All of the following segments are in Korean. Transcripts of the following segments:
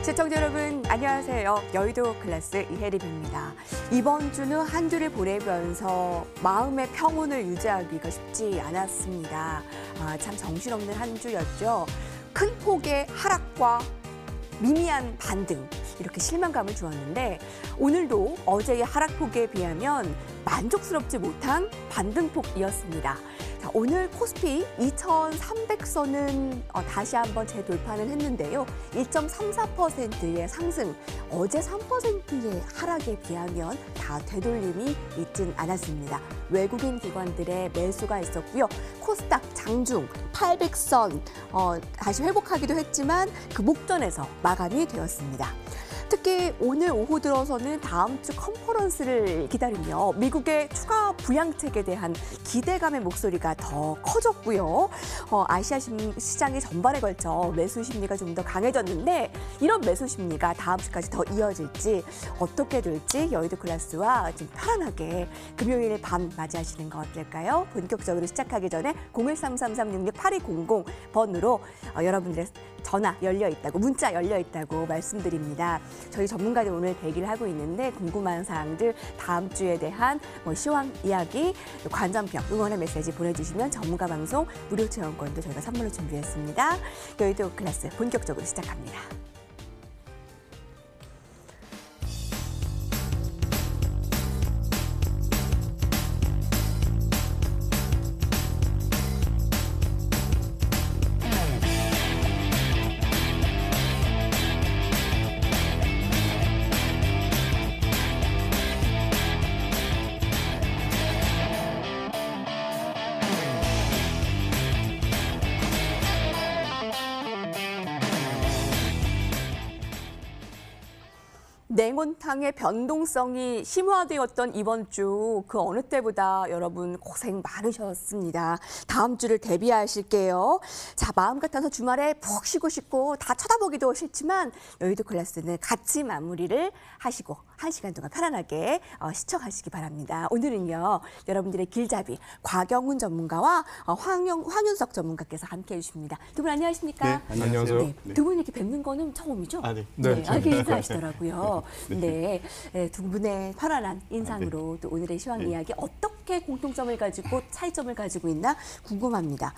시청자 여러분 안녕하세요. 여의도 클래스 이혜림입니다. 이번 주는 한 주를 보내면서 마음의 평온을 유지하기가 쉽지 않았습니다. 참 정신없는 한 주였죠. 큰 폭의 하락과 미미한 반등, 이렇게 실망감을 주었는데 오늘도 어제의 하락폭에 비하면 만족스럽지 못한 반등폭이었습니다. 자, 오늘 코스피 2,300선은 다시 한번 재돌파는 했는데요. 1.34%의 상승, 어제 3%의 하락에 비하면 다 되돌림이 있진 않았습니다. 외국인 기관들의 매수가 있었고요. 코스닥 장중 800선 다시 회복하기도 했지만 그 목전에서 마감이 되었습니다. 특히 오늘 오후 들어서는 다음 주 컨퍼런스를 기다리며 미국의 추가 부양책에 대한 기대감의 목소리가 더 커졌고요. 아시아 시장의 전반에 걸쳐 매수 심리가 좀 더 강해졌는데 이런 매수 심리가 다음 주까지 더 이어질지 어떻게 될지 여의도 클래스와 좀 편안하게 금요일 밤 맞이하시는 거 어떨까요? 본격적으로 시작하기 전에 0133366820번으로 여러분들의 전화 열려 있다고, 문자 열려 있다고 말씀드립니다. 저희 전문가들 오늘 대기를 하고 있는데 궁금한 사항들, 다음 주에 대한 시황 이야기, 관전평, 응원의 메시지 보내주시면 전문가 방송 무료 체험권도 저희가 선물로 준비했습니다. 여의도 클래스 본격적으로 시작합니다. 냉온탕의 변동성이 심화되었던 이번 주, 그 어느 때보다 여러분 고생 많으셨습니다. 다음 주를 대비하실게요. 자, 마음 같아서 주말에 푹 쉬고 싶고 다 쳐다보기도 싫지만 여의도 클래스는 같이 마무리를 하시고 1시간 동안 편안하게 시청하시기 바랍니다. 오늘은요, 여러분들의 길잡이 곽영훈 전문가와 황윤석 전문가께서 함께해 주십니다. 두 분 안녕하십니까? 네, 안녕하세요. 네, 두 분 이렇게 뵙는 거는 처음이죠? 네. 이렇게 인사하시더라고요. 네, 두 분의 편안한 인상으로 또 오늘의 시황 이야기 어떻게 공통점을 가지고 차이점을 가지고 있나 궁금합니다.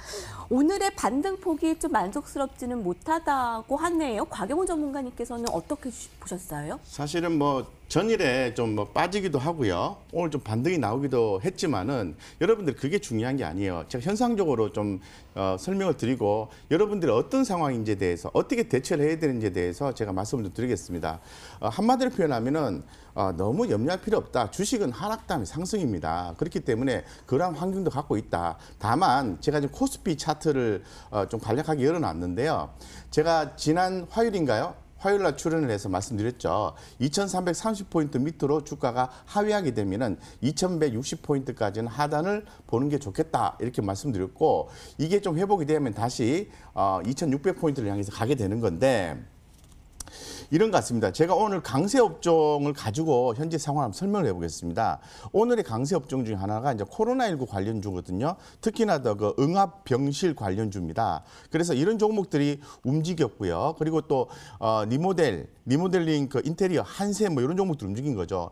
오늘의 반등폭이 좀 만족스럽지는 못하다고 하네요. 곽영훈 전문가님께서는 어떻게 보셨어요? 사실은 전일에 좀 빠지기도 하고요. 오늘 좀 반등이 나오기도 했지만은 여러분들 그게 중요한 게 아니에요. 제가 현상적으로 좀 설명을 드리고 여러분들이 어떤 상황인지에 대해서 어떻게 대처를 해야 되는지에 대해서 제가 말씀을 좀 드리겠습니다. 한마디로 표현하면은 너무 염려할 필요 없다. 주식은 하락 다음에 상승입니다. 그렇기 때문에 그러한 환경도 갖고 있다. 다만 제가 지금 코스피 차트를 좀 간략하게 열어놨는데요. 제가 지난 화요일인가요? 화요일 날 출연을 해서 말씀드렸죠. 2330포인트 밑으로 주가가 하회하게 되면은 2160포인트까지는 하단을 보는 게 좋겠다. 이렇게 말씀드렸고, 이게 좀 회복이 되면 다시 2600포인트를 향해서 가게 되는 건데, 이런 것 같습니다. 제가 오늘 강세 업종을 가지고 현재 상황을 한번 설명을 해보겠습니다. 오늘의 강세 업종 중에 하나가 이제 코로나19 관련주거든요. 특히나 더 그 응압병실 관련주입니다. 그래서 이런 종목들이 움직였고요. 그리고 또 리모델링, 그 인테리어, 한세 이런 종목들 움직인 거죠.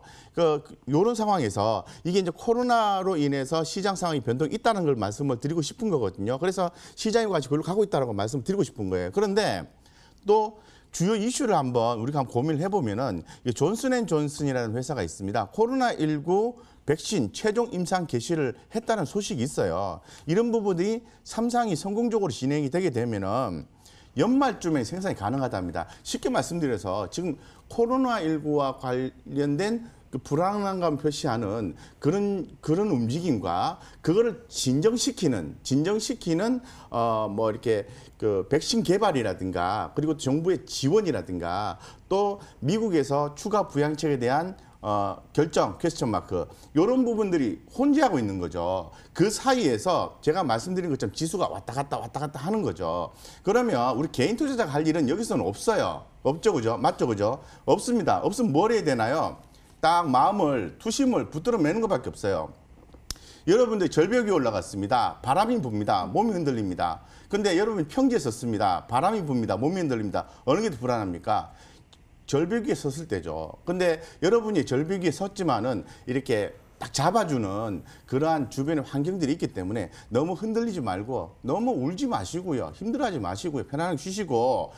이런 상황에서 이게 이제 코로나로 인해서 시장 상황이 변동이 있다는 걸 말씀을 드리고 싶은 거거든요. 그래서 시장이 같이 그걸로 가고 있다라고 말씀을 드리고 싶은 거예요. 그런데 또 주요 이슈를 우리가 한번 고민을 해보면은 존슨앤존슨이라는 회사가 있습니다. 코로나19 백신 최종 임상 개시를 했다는 소식이 있어요. 이런 부분이 삼상이 성공적으로 진행이 되게 되면은 연말쯤에 생산이 가능하답니다. 쉽게 말씀드려서 지금 코로나19와 관련된 그 불안감 표시하는 그런 움직임과 그거를 진정시키는 이렇게 그 백신 개발이라든가 그리고 정부의 지원이라든가 또 미국에서 추가 부양책에 대한 결정, 퀘스천 마크, 이런 부분들이 혼재하고 있는 거죠. 그 사이에서 제가 말씀드린 것처럼 지수가 왔다 갔다 하는 거죠. 그러면 우리 개인 투자자가 할 일은 여기서는 없어요. 없죠, 그죠? 맞죠, 그죠? 없습니다. 없으면 뭘 해야 되나요? 딱 투심을 붙들어 매는 것밖에 없어요. 여러분들 절벽이 올라갔습니다. 바람이 붑니다. 몸이 흔들립니다. 근데 여러분 평지에 섰습니다. 바람이 붑니다. 몸이 흔들립니다. 어느 게 더 불안합니까? 절벽 위에 섰을 때죠. 근데 여러분이 절벽 위에 섰지만은 이렇게 딱 잡아주는 그러한 주변의 환경들이 있기 때문에 너무 흔들리지 말고 너무 울지 마시고요. 힘들어하지 마시고요. 편안하게 쉬시고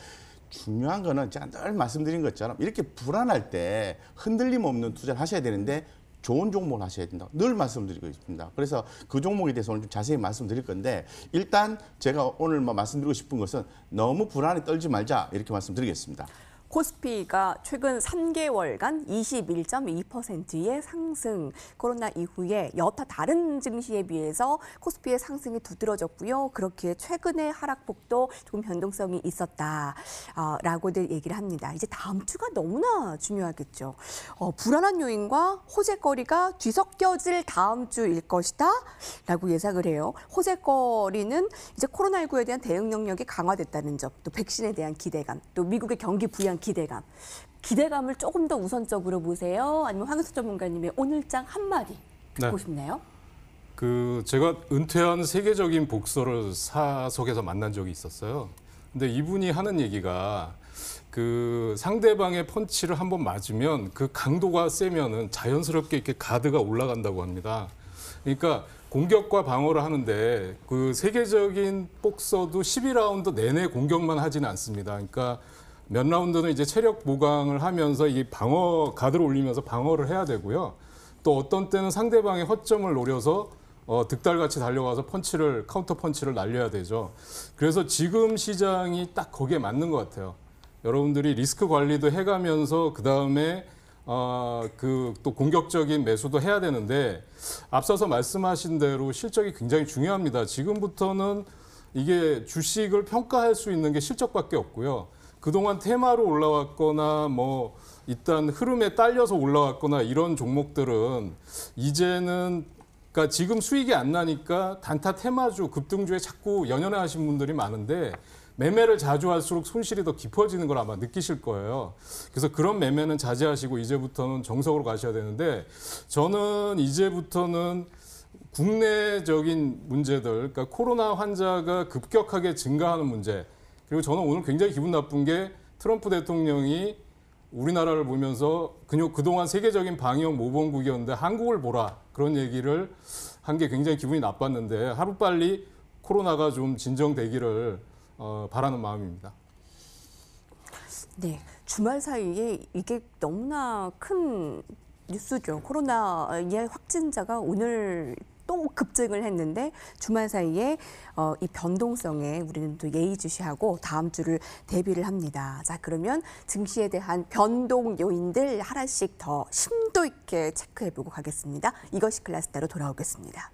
중요한 거는 제가 늘 말씀드린 것처럼 이렇게 불안할 때 흔들림 없는 투자를 하셔야 되는데 좋은 종목을 하셔야 된다. 늘 말씀드리고 있습니다. 그래서 그 종목에 대해서 오늘 좀 자세히 말씀드릴 건데 일단 제가 오늘 말씀드리고 싶은 것은 너무 불안에 떨지 말자 이렇게 말씀드리겠습니다. 코스피가 최근 3개월간 21.2%의 상승. 코로나 이후에 여타 다른 증시에 비해서 코스피의 상승이 두드러졌고요. 그렇게 최근의 하락폭도 조금 변동성이 있었다라고들 얘기를 합니다. 이제 다음 주가 너무나 중요하겠죠. 불안한 요인과 호재거리가 뒤섞여질 다음 주일 것이다 라고 예상을 해요. 호재거리는 이제 코로나19에 대한 대응 능력이 강화됐다는 점, 또 백신에 대한 기대감, 또 미국의 경기 부양 기대감을 조금 더 우선적으로 보세요? 아니면 황은수 전문가님의 오늘장 한마디 듣고 싶네요. 제가 은퇴한 세계적인 복서를 사석에서 만난 적이 있었어요. 근데 이분이 하는 얘기가 상대방의 펀치를 한번 맞으면 그 강도가 세면은 자연스럽게 이렇게 가드가 올라간다고 합니다. 그러니까 공격과 방어를 하는데 세계적인 복서도 12라운드 내내 공격만 하지는 않습니다. 그러니까 몇 라운드는 이제 체력 보강을 하면서 이 방어 가드를 올리면서 방어를 해야 되고요. 또 어떤 때는 상대방의 허점을 노려서 득달같이 달려가서 카운터 펀치를 날려야 되죠. 그래서 지금 시장이 딱 거기에 맞는 것 같아요. 여러분들이 리스크 관리도 해가면서 그 다음에 또 공격적인 매수도 해야 되는데 앞서서 말씀하신 대로 실적이 굉장히 중요합니다. 지금부터는 이게 주식을 평가할 수 있는 게 실적밖에 없고요. 그동안 테마로 올라왔거나 일단 흐름에 딸려서 올라왔거나 이런 종목들은 이제는 그러니까 지금 수익이 안 나니까 단타 테마주, 급등주에 자꾸 연연해 하신 분들이 많은데 매매를 자주 할수록 손실이 더 깊어지는 걸 아마 느끼실 거예요. 그래서 그런 매매는 자제하시고 이제부터는 정석으로 가셔야 되는데 저는 이제부터는 국내적인 문제들, 그러니까 코로나 환자가 급격하게 증가하는 문제, 그리고 저는 오늘 굉장히 기분 나쁜 게 트럼프 대통령이 우리나라를 보면서 그동안 세계적인 방역 모범국이었는데 한국을 보라 그런 얘기를 한 게 굉장히 기분이 나빴는데 하루빨리 코로나가 좀 진정되기를 바라는 마음입니다. 네, 주말 사이에 이게 너무나 큰 뉴스죠. 코로나의 확진자가 오늘 또 급증을 했는데 주말 사이에 이 변동성에 우리는 또 예의주시하고 다음 주를 대비를 합니다. 자, 그러면 증시에 대한 변동 요인들 하나씩 더 심도 있게 체크해보고 가겠습니다. 이것이 클래스다로 돌아오겠습니다.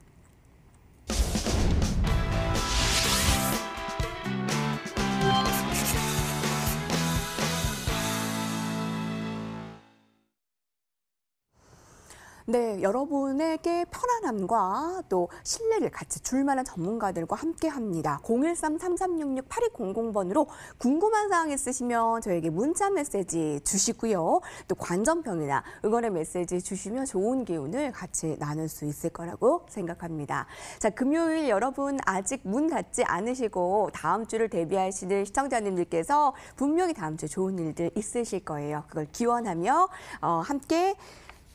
네, 여러분에게 편안함과 또 신뢰를 같이 줄 만한 전문가들과 함께합니다. 013-3366-8200번으로 궁금한 사항 있으시면 저에게 문자 메시지 주시고요. 또 관전평이나 응원의 메시지 주시면 좋은 기운을 같이 나눌 수 있을 거라고 생각합니다. 자, 금요일 여러분 아직 문 닫지 않으시고 다음 주를 대비하시는 시청자님들께서 분명히 다음 주에 좋은 일들 있으실 거예요. 그걸 기원하며 함께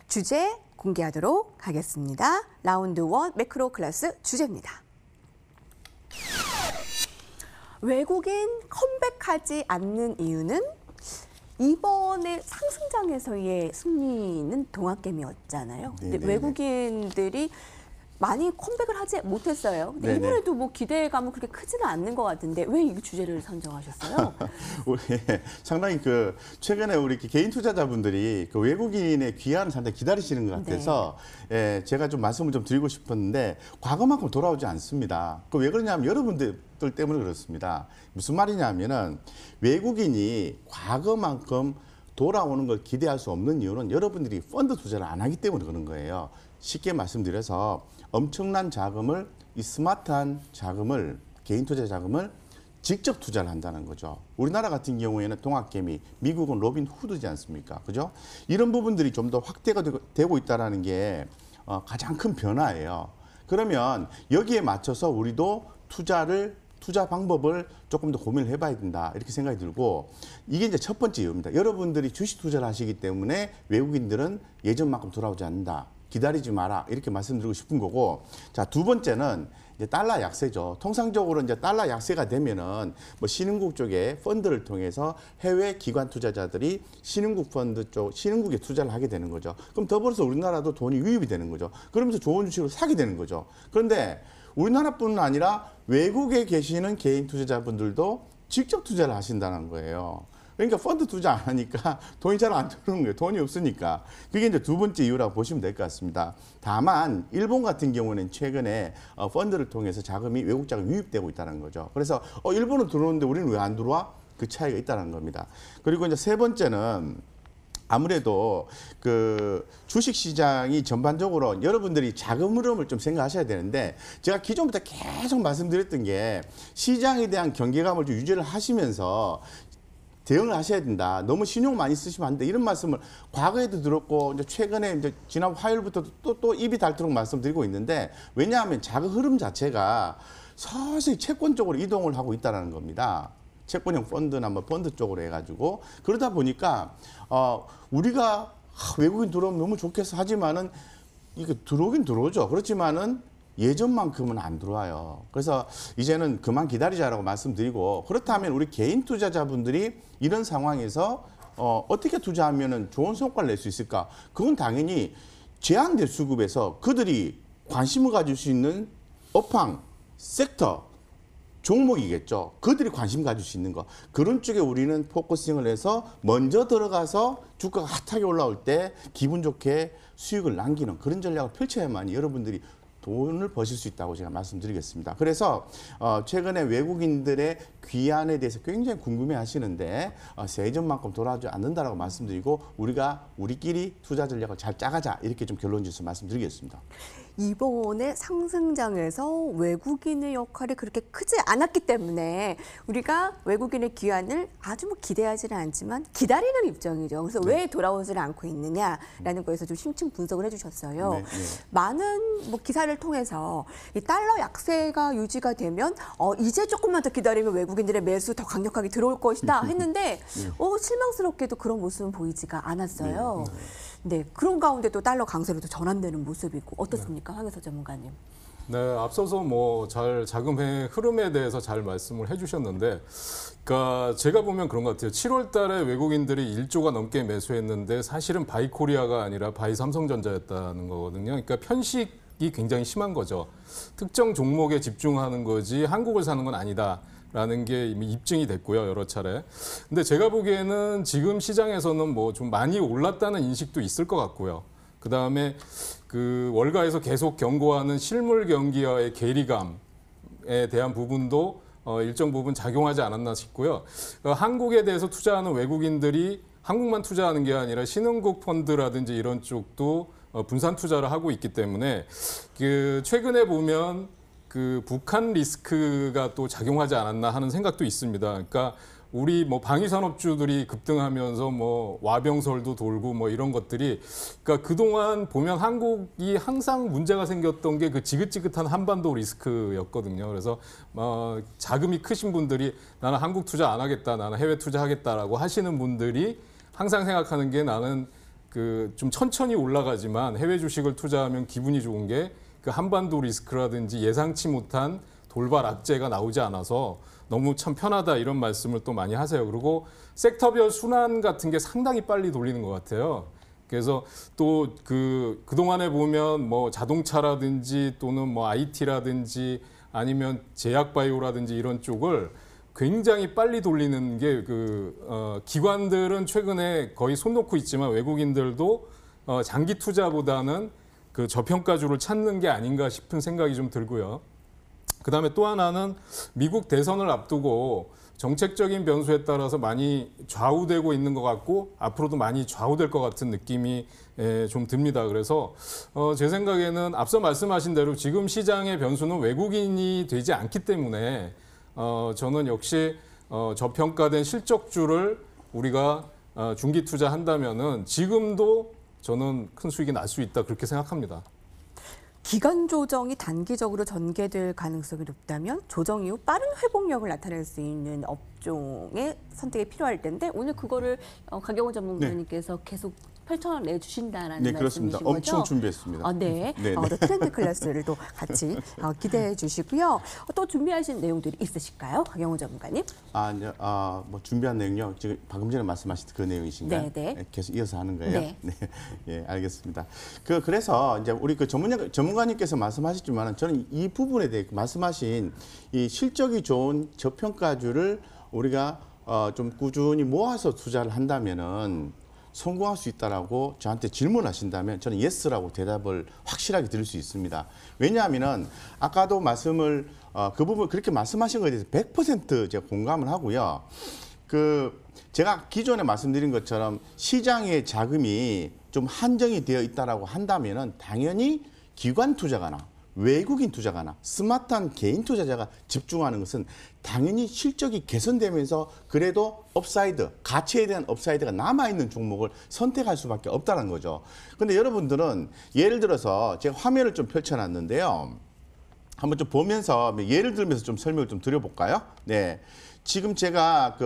주제 공개하도록 하겠습니다. 라운드 1 매크로 클래스 주제입니다. 외국인 컴백하지 않는 이유는 이번에 상승장에서의 승리는 동학개미였잖아요. 근데 외국인들이 많이 컴백을 하지 못했어요. 근데 이번에도 기대감은 그렇게 크지는 않는 것 같은데 왜 이 주제를 선정하셨어요? 우리 상당히 최근에 우리 개인 투자자분들이 외국인의 귀환을 상당히 기다리시는 것 같아서 제가 좀 말씀을 좀 드리고 싶었는데 과거만큼 돌아오지 않습니다. 왜 그러냐면 여러분들 때문에 그렇습니다. 무슨 말이냐면은 외국인이 과거만큼 돌아오는 걸 기대할 수 없는 이유는 여러분들이 펀드 투자를 안 하기 때문에 그런 거예요. 쉽게 말씀드려서 엄청난 자금을 이 스마트한 자금을 개인 투자 자금을 직접 투자를 한다는 거죠. 우리나라 같은 경우에는 동학개미, 미국은 로빈 후드지 않습니까? 그죠? 이런 부분들이 좀 더 확대가 되고 있다는 게 투자를 가장 큰 변화예요. 그러면 여기에 맞춰서 우리도 투자 방법을 조금 더 고민을 해봐야 된다 이렇게 생각이 들고 이게 이제 첫 번째 이유입니다. 여러분들이 주식 투자를 하시기 때문에 외국인들은 예전만큼 돌아오지 않는다. 기다리지 마라 이렇게 말씀드리고 싶은 거고 자, 두 번째는 이제 달러 약세죠. 통상적으로 이제 달러 약세가 되면은 뭐 신흥국 쪽에 펀드를 통해서 해외 기관 투자자들이 신흥국 펀드 쪽 신흥국에 투자를 하게 되는 거죠. 그럼 더불어서 우리나라도 돈이 유입이 되는 거죠. 그러면서 좋은 주식을 사게 되는 거죠. 그런데 우리나라뿐만 아니라 외국에 계시는 개인 투자자분들도 직접 투자를 하신다는 거예요. 그러니까 펀드 투자 안 하니까 돈이 잘 안 들어오는 거예요. 돈이 없으니까. 그게 이제 두 번째 이유라고 보시면 될 것 같습니다. 다만 일본 같은 경우는 최근에 펀드를 통해서 자금이 외국 자금이 유입되고 있다는 거죠. 그래서 일본은 들어오는데 우리는 왜 안 들어와? 그 차이가 있다는 겁니다. 그리고 이제 세 번째는 아무래도 그 주식 시장이 전반적으로 여러분들이 자금 흐름을 좀 생각하셔야 되는데 제가 기존부터 계속 말씀드렸던 게 시장에 대한 경계감을 좀 유지를 하시면서 대응을 하셔야 된다. 너무 신용 많이 쓰시면 안 돼. 이런 말씀을 과거에도 들었고 이제 최근에 이제 지난 화요일부터 또 입이 닳도록 말씀드리고 있는데 왜냐하면 자금 흐름 자체가 서서히 채권 쪽으로 이동을 하고 있다는 겁니다. 채권형 펀드나 뭐 펀드 쪽으로 해가지고 그러다 보니까 우리가 외국인 들어오면 너무 좋겠어 하지만은 이게 들어오긴 들어오죠. 그렇지만은 예전만큼은 안 들어와요. 그래서 이제는 그만 기다리자라고 말씀드리고 그렇다면 우리 개인 투자자분들이 이런 상황에서 어떻게 투자하면 좋은 성과를 낼 수 있을까? 그건 당연히 제한된 수급에서 그들이 관심을 가질 수 있는 업황, 섹터, 종목이겠죠. 그들이 관심 가질 수 있는 거. 그런 쪽에 우리는 포커싱을 해서 먼저 들어가서 주가가 핫하게 올라올 때 기분 좋게 수익을 남기는 그런 전략을 펼쳐야만이 여러분들이 돈을 버실 수 있다고 제가 말씀드리겠습니다. 그래서 최근에 외국인들의 귀환에 대해서 굉장히 궁금해 하시는데 예전만큼 돌아오지 않는다라고 말씀드리고 우리가 우리끼리 투자 전략을 잘 짜가자 이렇게 좀 결론 지어서 말씀드리겠습니다. 이번에 상승장에서 외국인의 역할이 그렇게 크지 않았기 때문에 우리가 외국인의 귀환을 아주 뭐 기대하지는 않지만 기다리는 입장이죠. 그래서 네. 왜 돌아오지를 않고 있느냐라는 거에서 좀 심층 분석을 해주셨어요. 네, 네. 많은 뭐 기사를 통해서 이 달러 약세가 유지가 되면 이제 조금만 더 기다리면 외국인들의 매수 더 강력하게 들어올 것이다 했는데 실망스럽게도 그런 모습은 보이지가 않았어요. 네, 그런 가운데 또 달러 강세로 또 전환되는 모습이고 어떻습니까, 황혜서 전문가님? 네, 앞서서 뭐 잘 자금의 흐름에 대해서 잘 말씀을 해주셨는데, 그러니까 제가 보면 그런 것 같아요. 7월달에 외국인들이 1조가 넘게 매수했는데 사실은 바이코리아가 아니라 바이삼성전자였다는 거거든요. 그러니까 편식이 굉장히 심한 거죠. 특정 종목에 집중하는 거지 한국을 사는 건 아니다. 라는 게 이미 입증이 됐고요, 여러 차례. 근데 제가 보기에는 지금 시장에서는 뭐 좀 많이 올랐다는 인식도 있을 것 같고요. 그 다음에 그 월가에서 계속 경고하는 실물 경기와의 괴리감에 대한 부분도 일정 부분 작용하지 않았나 싶고요. 한국에 대해서 투자하는 외국인들이 한국만 투자하는 게 아니라 신흥국 펀드라든지 이런 쪽도 분산 투자를 하고 있기 때문에 그 최근에 보면 그 북한 리스크가 또 작용하지 않았나 하는 생각도 있습니다. 그러니까 우리 뭐 방위산업주들이 급등하면서 뭐 와병설도 돌고 뭐 이런 것들이 그러니까 그동안 보면 한국이 항상 문제가 생겼던 게 그 지긋지긋한 한반도 리스크였거든요. 그래서 자금이 크신 분들이 나는 한국 투자 안 하겠다, 나는 해외 투자하겠다라고 하시는 분들이 항상 생각하는 게 나는 그 좀 천천히 올라가지만 해외 주식을 투자하면 기분이 좋은 게 그 한반도 리스크라든지 예상치 못한 돌발 악재가 나오지 않아서 너무 참 편하다 이런 말씀을 또 많이 하세요. 그리고 섹터별 순환 같은 게 상당히 빨리 돌리는 것 같아요. 그래서 또 그동안에 보면 뭐 자동차라든지 또는 뭐 IT라든지 아니면 제약바이오라든지 이런 쪽을 굉장히 빨리 돌리는 게 기관들은 최근에 거의 손 놓고 있지만 외국인들도 장기 투자보다는 그 저평가주를 찾는 게 아닌가 싶은 생각이 좀 들고요. 그다음에 또 하나는 미국 대선을 앞두고 정책적인 변수에 따라서 많이 좌우되고 있는 것 같고 앞으로도 많이 좌우될 것 같은 느낌이 좀 듭니다. 그래서 제 생각에는 앞서 말씀하신 대로 지금 시장의 변수는 외국인이 되지 않기 때문에 저는 역시 저평가된 실적주를 우리가 중기 투자한다면은 지금도 저는 큰 수익이 날 수 있다 그렇게 생각합니다. 기간 조정이 단기적으로 전개될 가능성이 높다면 조정 이후 빠른 회복력을 나타낼 수 있는 업종의 선택이 필요할 텐데 오늘 그거를 강경호 전문가님께서 계속 펼쳐내 주신다라는 네, 말씀이신 그렇습니다. 거죠? 엄청 준비했습니다. 네. 네, 네. 또 트렌드 클래스를 또 같이 기대해 주시고요. 또 준비하신 내용들이 있으실까요? 강경호 전문가님? 이제 뭐 준비한 내용요. 지금 방금 전에 말씀하신 그 내용이신가요? 네. 계속 이어서 하는 거예요. 네. 예, 알겠습니다. 그래서 이제 우리 그 전문가님께서 말씀하셨지만 저는 이 부분에 대해 말씀하신 이 실적이 좋은 저평가주를 우리가 좀 꾸준히 모아서 투자를 한다면은 성공할 수 있다라고 저한테 질문하신다면 저는 예스라고 대답을 확실하게 드릴 수 있습니다. 왜냐하면은 아까도 말씀을 그 부분 그렇게 말씀하신 것에 대해서 100% 제가 공감을 하고요. 제가 기존에 말씀드린 것처럼 시장의 자금이 좀 한정이 되어 있다라고 한다면은 당연히 기관 투자가나 외국인 투자가나 스마트한 개인 투자자가 집중하는 것은 당연히 실적이 개선되면서 그래도 업사이드, 가치에 대한 업사이드가 남아있는 종목을 선택할 수밖에 없다는 거죠. 근데 여러분들은 예를 들어서 제가 화면을 좀 펼쳐놨는데요. 한번 좀 보면서 예를 들면서 좀 설명을 좀 드려볼까요? 네. 지금 제가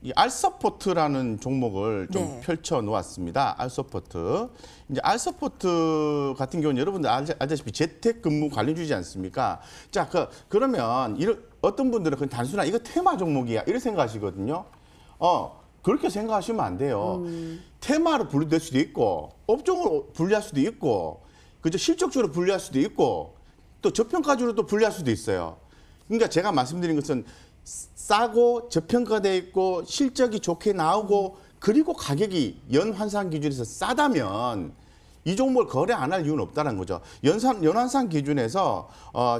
이 알서포트라는 종목을 좀 펼쳐 놓았습니다. 알서포트. 이제 알서포트 같은 경우는 여러분들 알다시피 재택근무 관련주지 않습니까? 자, 그러면 어떤 분들은 그냥 단순한 이거 테마 종목이야 이렇게 생각하시거든요. 그렇게 생각하시면 안 돼요. 테마로 분류될 수도 있고 업종으로 분류할 수도 있고 그죠? 실적주로 분류할 수도 있고 또 저평가주로 또 분류할 수도 있어요. 그러니까 제가 말씀드린 것은 싸고 저평가돼 있고 실적이 좋게 나오고 그리고 가격이 연환산 기준에서 싸다면 이 종목을 거래 안 할 이유는 없다는 거죠. 연환산 기준에서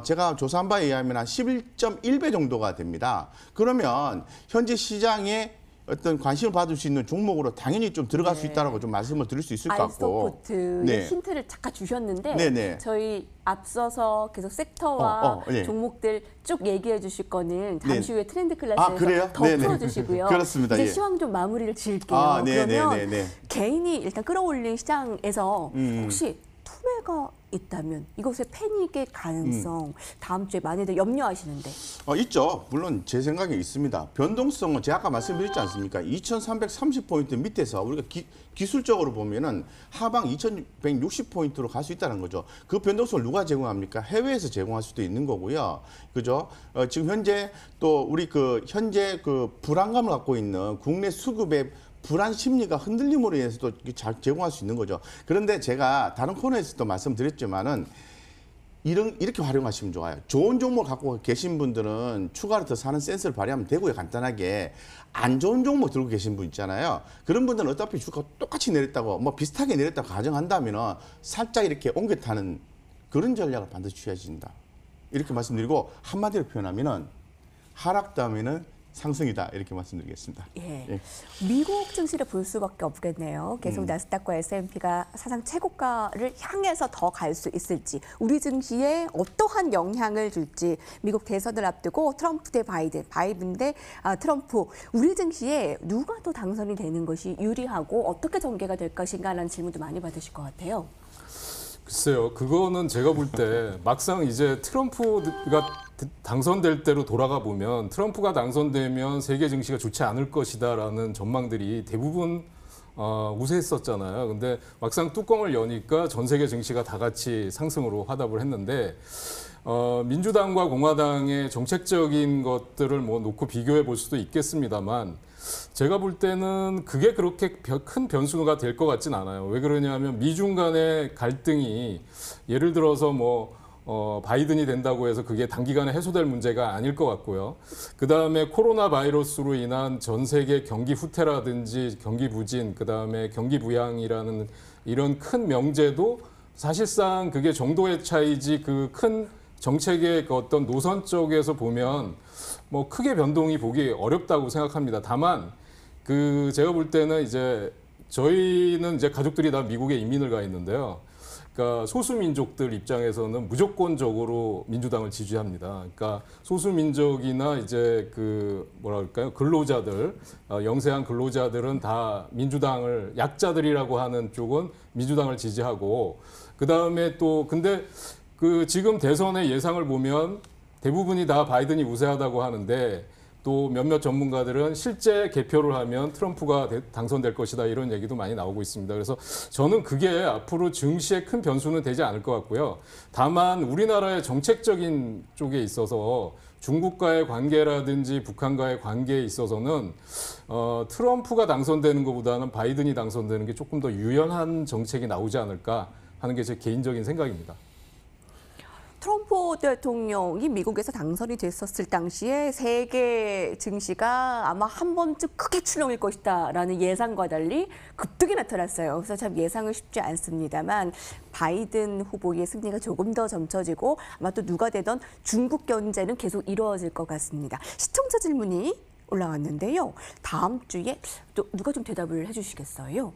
제가 조사한 바에 의하면 한 11.1배 정도가 됩니다. 그러면 현재 시장에 어떤 관심을 받을 수 있는 종목으로 당연히 좀 들어갈 수 있다라고 좀 말씀을 드릴 수 있을 것 같고. 알서포트의 힌트를 잠깐 주셨는데 저희 앞서서 계속 섹터와 종목들 쭉 얘기해 주실 거는 잠시 후에 트렌드 클래스에서 더 풀어주시고요. 그렇습니다. 이제 시황 좀 마무리를 지을게요. 그러면 네. 개인이 일단 끌어올린 시장에서 혹시 투매가 있다면 이것의 패닉의 가능성 다음 주에 많이들 염려하시는데 있죠. 물론 제 생각에 있습니다. 변동성은 제가 아까 말씀드렸지 않습니까? 2330포인트 밑에서 우리가 기술적으로 보면은 하방 2160포인트로 갈 수 있다는 거죠. 그 변동성을 누가 제공합니까? 해외에서 제공할 수도 있는 거고요. 그죠? 지금 현재 또 우리 현재 불안감을 갖고 있는 국내 수급의 불안 심리가 흔들림으로 인해서도 제공할 수 있는 거죠. 그런데 제가 다른 코너에서도 말씀드렸지만은 이렇게 활용하시면 좋아요. 좋은 종목 갖고 계신 분들은 추가로 더 사는 센스를 발휘하면 되고요. 간단하게. 안 좋은 종목 들고 계신 분 있잖아요. 그런 분들은 어차피 주가가 똑같이 내렸다고 뭐 비슷하게 내렸다고 가정한다면 살짝 이렇게 옮겨 타는 그런 전략을 반드시 취해야 된다. 이렇게 말씀드리고 한마디로 표현하면은 하락 다음에는 상승이다 이렇게 말씀드리겠습니다. 예. 미국 증시를 볼 수밖에 없겠네요. 계속 나스닥과 S&P가 사상 최고가를 향해서 더 갈 수 있을지, 우리 증시에 어떠한 영향을 줄지, 미국 대선을 앞두고 트럼프 대 바이든 대 트럼프, 우리 증시에 누가 더 당선이 되는 것이 유리하고 어떻게 전개가 될 것인가라는 질문도 많이 받으실 것 같아요. 글쎄요, 그거는 제가 볼 때 막상 이제 트럼프가 당선될 때로 돌아가 보면 트럼프가 당선되면 세계 증시가 좋지 않을 것이다라는 전망들이 대부분 우세했었잖아요. 근데 막상 뚜껑을 여니까 전 세계 증시가 다 같이 상승으로 화답을 했는데 민주당과 공화당의 정책적인 것들을 뭐 놓고 비교해 볼 수도 있겠습니다만 제가 볼 때는 그게 그렇게 큰 변수가 될 것 같진 않아요. 왜 그러냐면 미중 간의 갈등이 예를 들어서 바이든이 된다고 해서 그게 단기간에 해소될 문제가 아닐 것 같고요. 그다음에 코로나 바이러스로 인한 전 세계 경기 후퇴라든지 경기 부진, 그다음에 경기 부양이라는 이런 큰 명제도 사실상 그게 정도의 차이지 그 큰 정책의 어떤 노선 쪽에서 보면 뭐 크게 변동이 보기 어렵다고 생각합니다. 다만 제가 볼 때는 이제 저희는 이제 가족들이 다 미국에 이민을 가 있는데요. 그러니까 소수민족들 입장에서는 무조건적으로 민주당을 지지합니다. 그러니까 소수민족이나 이제 뭐랄까요, 근로자들, 영세한 근로자들은 다 민주당을, 약자들이라고 하는 쪽은 민주당을 지지하고 그다음에 또 근데 그 지금 대선의 예상을 보면 대부분이 다 바이든이 우세하다고 하는데 또 몇몇 전문가들은 실제 개표를 하면 트럼프가 당선될 것이다 이런 얘기도 많이 나오고 있습니다. 그래서 저는 그게 앞으로 증시에 큰 변수는 되지 않을 것 같고요. 다만 우리나라의 정책적인 쪽에 있어서 중국과의 관계라든지 북한과의 관계에 있어서는 트럼프가 당선되는 것보다는 바이든이 당선되는 게 조금 더 유연한 정책이 나오지 않을까 하는 게 제 개인적인 생각입니다. 트럼프 대통령이 미국에서 당선이 됐었을 당시에 세계 증시가 아마 한 번쯤 크게 출렁일 것이다라는 예상과 달리 급등이 나타났어요. 그래서 참 예상은 쉽지 않습니다만 바이든 후보의 승리가 조금 더 점쳐지고 아마 또 누가 되던 중국 견제는 계속 이루어질 것 같습니다. 시청자 질문이 올라왔는데요. 다음 주에 또 누가 좀 대답을 해주시겠어요?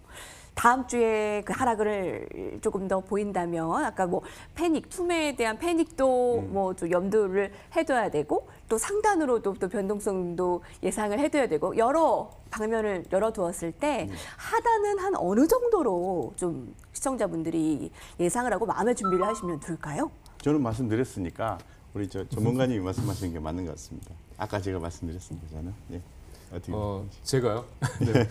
다음 주에 그 하락을 조금 더 보인다면 아까 뭐 패닉, 투매에 대한 패닉도 뭐 좀 염두를 해둬야 되고 또 상단으로도 또 변동성도 예상을 해둬야 되고 여러 방면을 열어두었을 때 하단은 한 어느 정도로 좀 시청자분들이 예상을 하고 마음의 준비를 하시면 될까요? 저는 말씀드렸으니까 우리 전문가님이 말씀하시는 게 맞는 것 같습니다. 아까 제가 말씀드렸습니다. 저는. 예. 제가요? 네.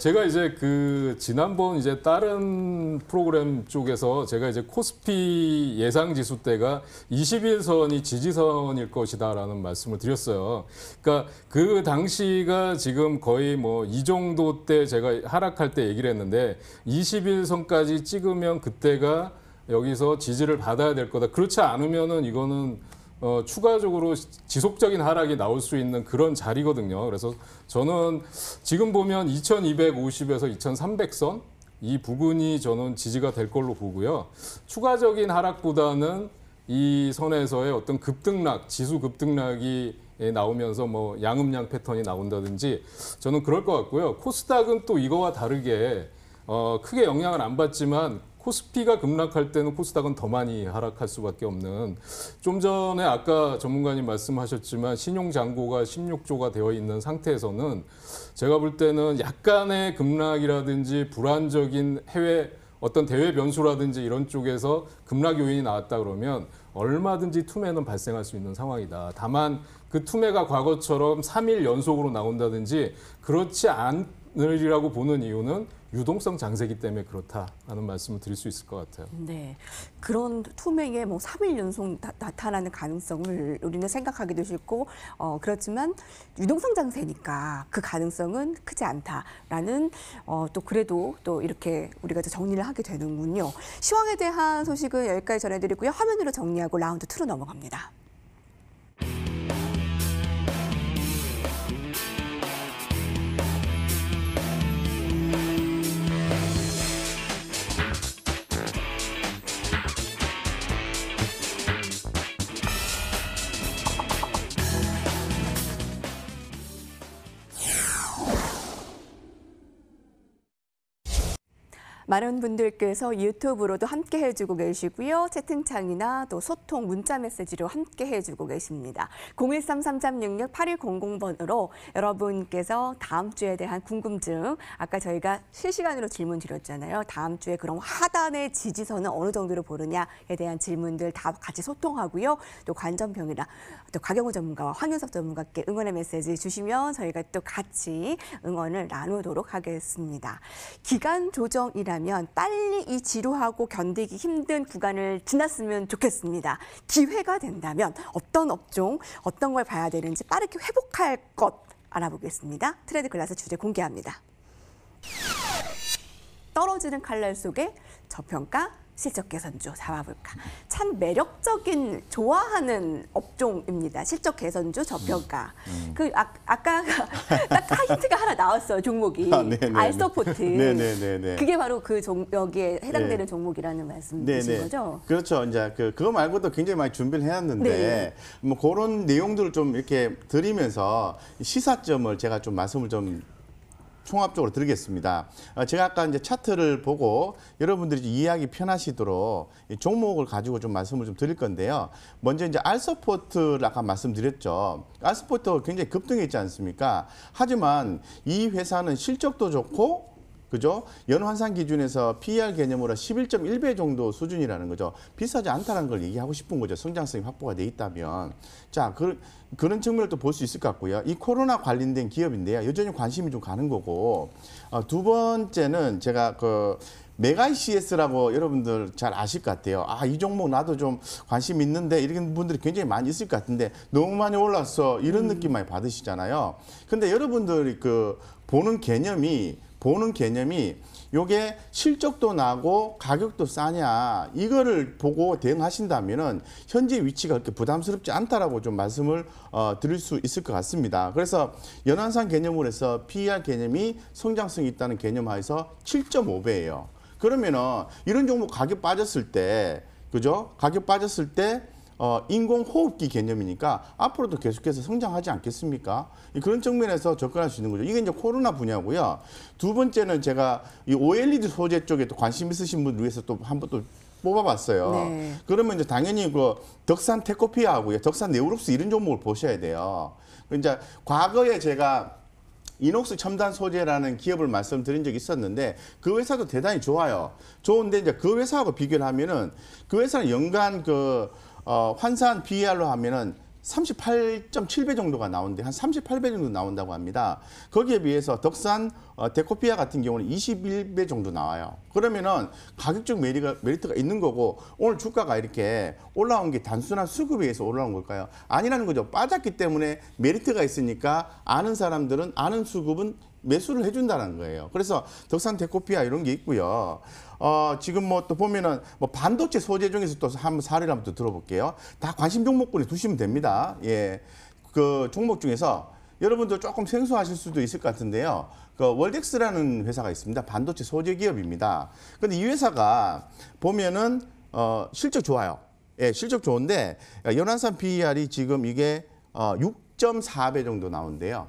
제가 이제 그 지난번 이제 다른 프로그램 쪽에서 제가 이제 코스피 예상 지수 때가 21선이 지지선일 것이다라는 말씀을 드렸어요. 그러니까 그 당시가 지금 거의 뭐 이 정도 때 제가 하락할 때 얘기를 했는데 21선까지 찍으면 그때가 여기서 지지를 받아야 될 거다. 그렇지 않으면은 이거는 추가적으로 지속적인 하락이 나올 수 있는 그런 자리거든요. 그래서 저는 지금 보면 2250에서 2300선 이 부분이 저는 지지가 될 걸로 보고요. 추가적인 하락보다는 이 선에서의 어떤 급등락, 지수 급등락이 나오면서 뭐 양음양 패턴이 나온다든지 저는 그럴 것 같고요. 코스닥은 또 이거와 다르게 크게 영향을 안 받지만 코스피가 급락할 때는 코스닥은 더 많이 하락할 수밖에 없는 좀 전에 아까 전문가님 말씀하셨지만 신용잔고가 16조가 되어 있는 상태에서는 제가 볼 때는 약간의 급락이라든지 불안적인 해외 어떤 대외 변수라든지 이런 쪽에서 급락 요인이 나왔다 그러면 얼마든지 투매는 발생할 수 있는 상황이다. 다만 그 투매가 과거처럼 3일 연속으로 나온다든지 그렇지 않으리라고 보는 이유는 유동성 장세기 때문에 그렇다라는 말씀을 드릴 수 있을 것 같아요. 네, 그런 투매에 뭐 3일 연속 나타나는 가능성을 우리는 생각하기도 쉽고 그렇지만 유동성 장세니까 그 가능성은 크지 않다라는 또 그래도 또 이렇게 우리가 정리를 하게 되는군요. 시황에 대한 소식은 여기까지 전해드리고요. 화면으로 정리하고 라운드 2로 넘어갑니다. 많은 분들께서 유튜브로도 함께 해주고 계시고요. 채팅창이나 또 소통, 문자 메시지로 함께 해주고 계십니다. 013-3366-8100번으로 여러분께서 다음 주에 대한 궁금증, 아까 저희가 실시간으로 질문 드렸잖아요. 다음 주에 그럼 하단의 지지선은 어느 정도로 보느냐에 대한 질문들 다 같이 소통하고요. 또 관전평이나 또 가경호 전문가와 황윤석 전문가께 응원의 메시지 주시면 저희가 또 같이 응원을 나누도록 하겠습니다. 기간 조정이라면 빨리 이 지루하고 견디기 힘든 구간을 지났으면 좋겠습니다. 기회가 된다면 어떤 업종, 어떤 걸 봐야 되는지 빠르게 회복할 것 알아보겠습니다. 트레이드 클래스 주제 공개합니다. 떨어지는 칼날 속에 저평가, 실적 개선주 잡아볼까. 참 매력적인 좋아하는 업종입니다. 실적 개선주 저평가. 아까 딱 힌트가 하나 나왔어요. 종목이 알서포트. 네네네. 그게 바로 그 여기에 해당되는 종목이라는 말씀이신 거죠? 그렇죠. 이제 그거 말고도 굉장히 많이 준비를 해놨는데 뭐 그런 내용들을 좀 이렇게 드리면서 시사점을 제가 좀 말씀을 좀 총합적으로 드리겠습니다. 제가 아까 이제 차트를 보고 여러분들이 이해하기 편하시도록 이 종목을 가지고 좀 말씀을 좀 드릴 건데요. 먼저 이제 알서포트를 아까 말씀드렸죠. 알서포트가 굉장히 급등했지 않습니까? 하지만 이 회사는 실적도 좋고 그죠? 연환산 기준에서 PER 개념으로 11.1배 정도 수준이라는 거죠. 비싸지 않다는 걸 얘기하고 싶은 거죠. 성장성이 확보가 돼 있다면. 자, 그런 측면을 또 볼 수 있을 것 같고요. 이 코로나 관련된 기업인데요. 여전히 관심이 좀 가는 거고. 두 번째는 제가 메가이CS라고 여러분들 잘 아실 것 같아요. 아, 이 종목 나도 좀 관심 있는데 이런 분들이 굉장히 많이 있을 것 같은데 너무 많이 올랐어. 이런 느낌 많이 받으시잖아요. 근데 여러분들이 보는 개념이 요게 실적도 나고 가격도 싸냐 이거를 보고 대응하신다면은 현재 위치가 그렇게 부담스럽지 않다라고 좀 말씀을 드릴 수 있을 것 같습니다. 그래서 연환산 개념으로 해서 PER 개념이 성장성이 있다는 개념 하에서 7.5배예요. 그러면은 이런 종목 가격 빠졌을 때, 그죠? 가격 빠졌을 때 인공호흡기 개념이니까 앞으로도 계속해서 성장하지 않겠습니까? 그런 측면에서 접근할 수 있는 거죠. 이게 이제 코로나 분야고요. 두 번째는 제가 이 OLED 소재 쪽에 또 관심 있으신 분들 위해서 또 한번 또 뽑아봤어요. 네. 그러면 이제 당연히 덕산 테코피아하고요, 덕산 네오룩스 이런 종목을 보셔야 돼요. 이제 과거에 제가 이녹스 첨단 소재라는 기업을 말씀드린 적이 있었는데 그 회사도 대단히 좋아요. 좋은데 이제 그 회사하고 비교를 하면은 그 회사는 연간 환산 PER로 하면은 38.7배 정도가 나오는데 한 38배 정도 나온다고 합니다. 거기에 비해서 덕산 데코피아 같은 경우는 21배 정도 나와요. 그러면은 가격적 메리트가 있는 거고 오늘 주가가 이렇게 올라온 게 단순한 수급에 의해서 올라온 걸까요? 아니라는 거죠. 빠졌기 때문에 메리트가 있으니까 아는 사람들은 아는 수급은 매수를 해준다는 거예요. 그래서 덕산 데코피아 이런 게 있고요. 지금 또 보면은 반도체 소재 중에서 또 한번 사례를 한번 또 들어볼게요. 다 관심 종목군에 두시면 됩니다. 예. 그 종목 중에서 여러분들 조금 생소하실 수도 있을 것 같은데요. 월덱스라는 회사가 있습니다. 반도체 소재 기업입니다. 근데 이 회사가 보면은 실적 좋아요. 예, 실적 좋은데 연환산 PER이 지금 이게 6.4배 정도 나온대요.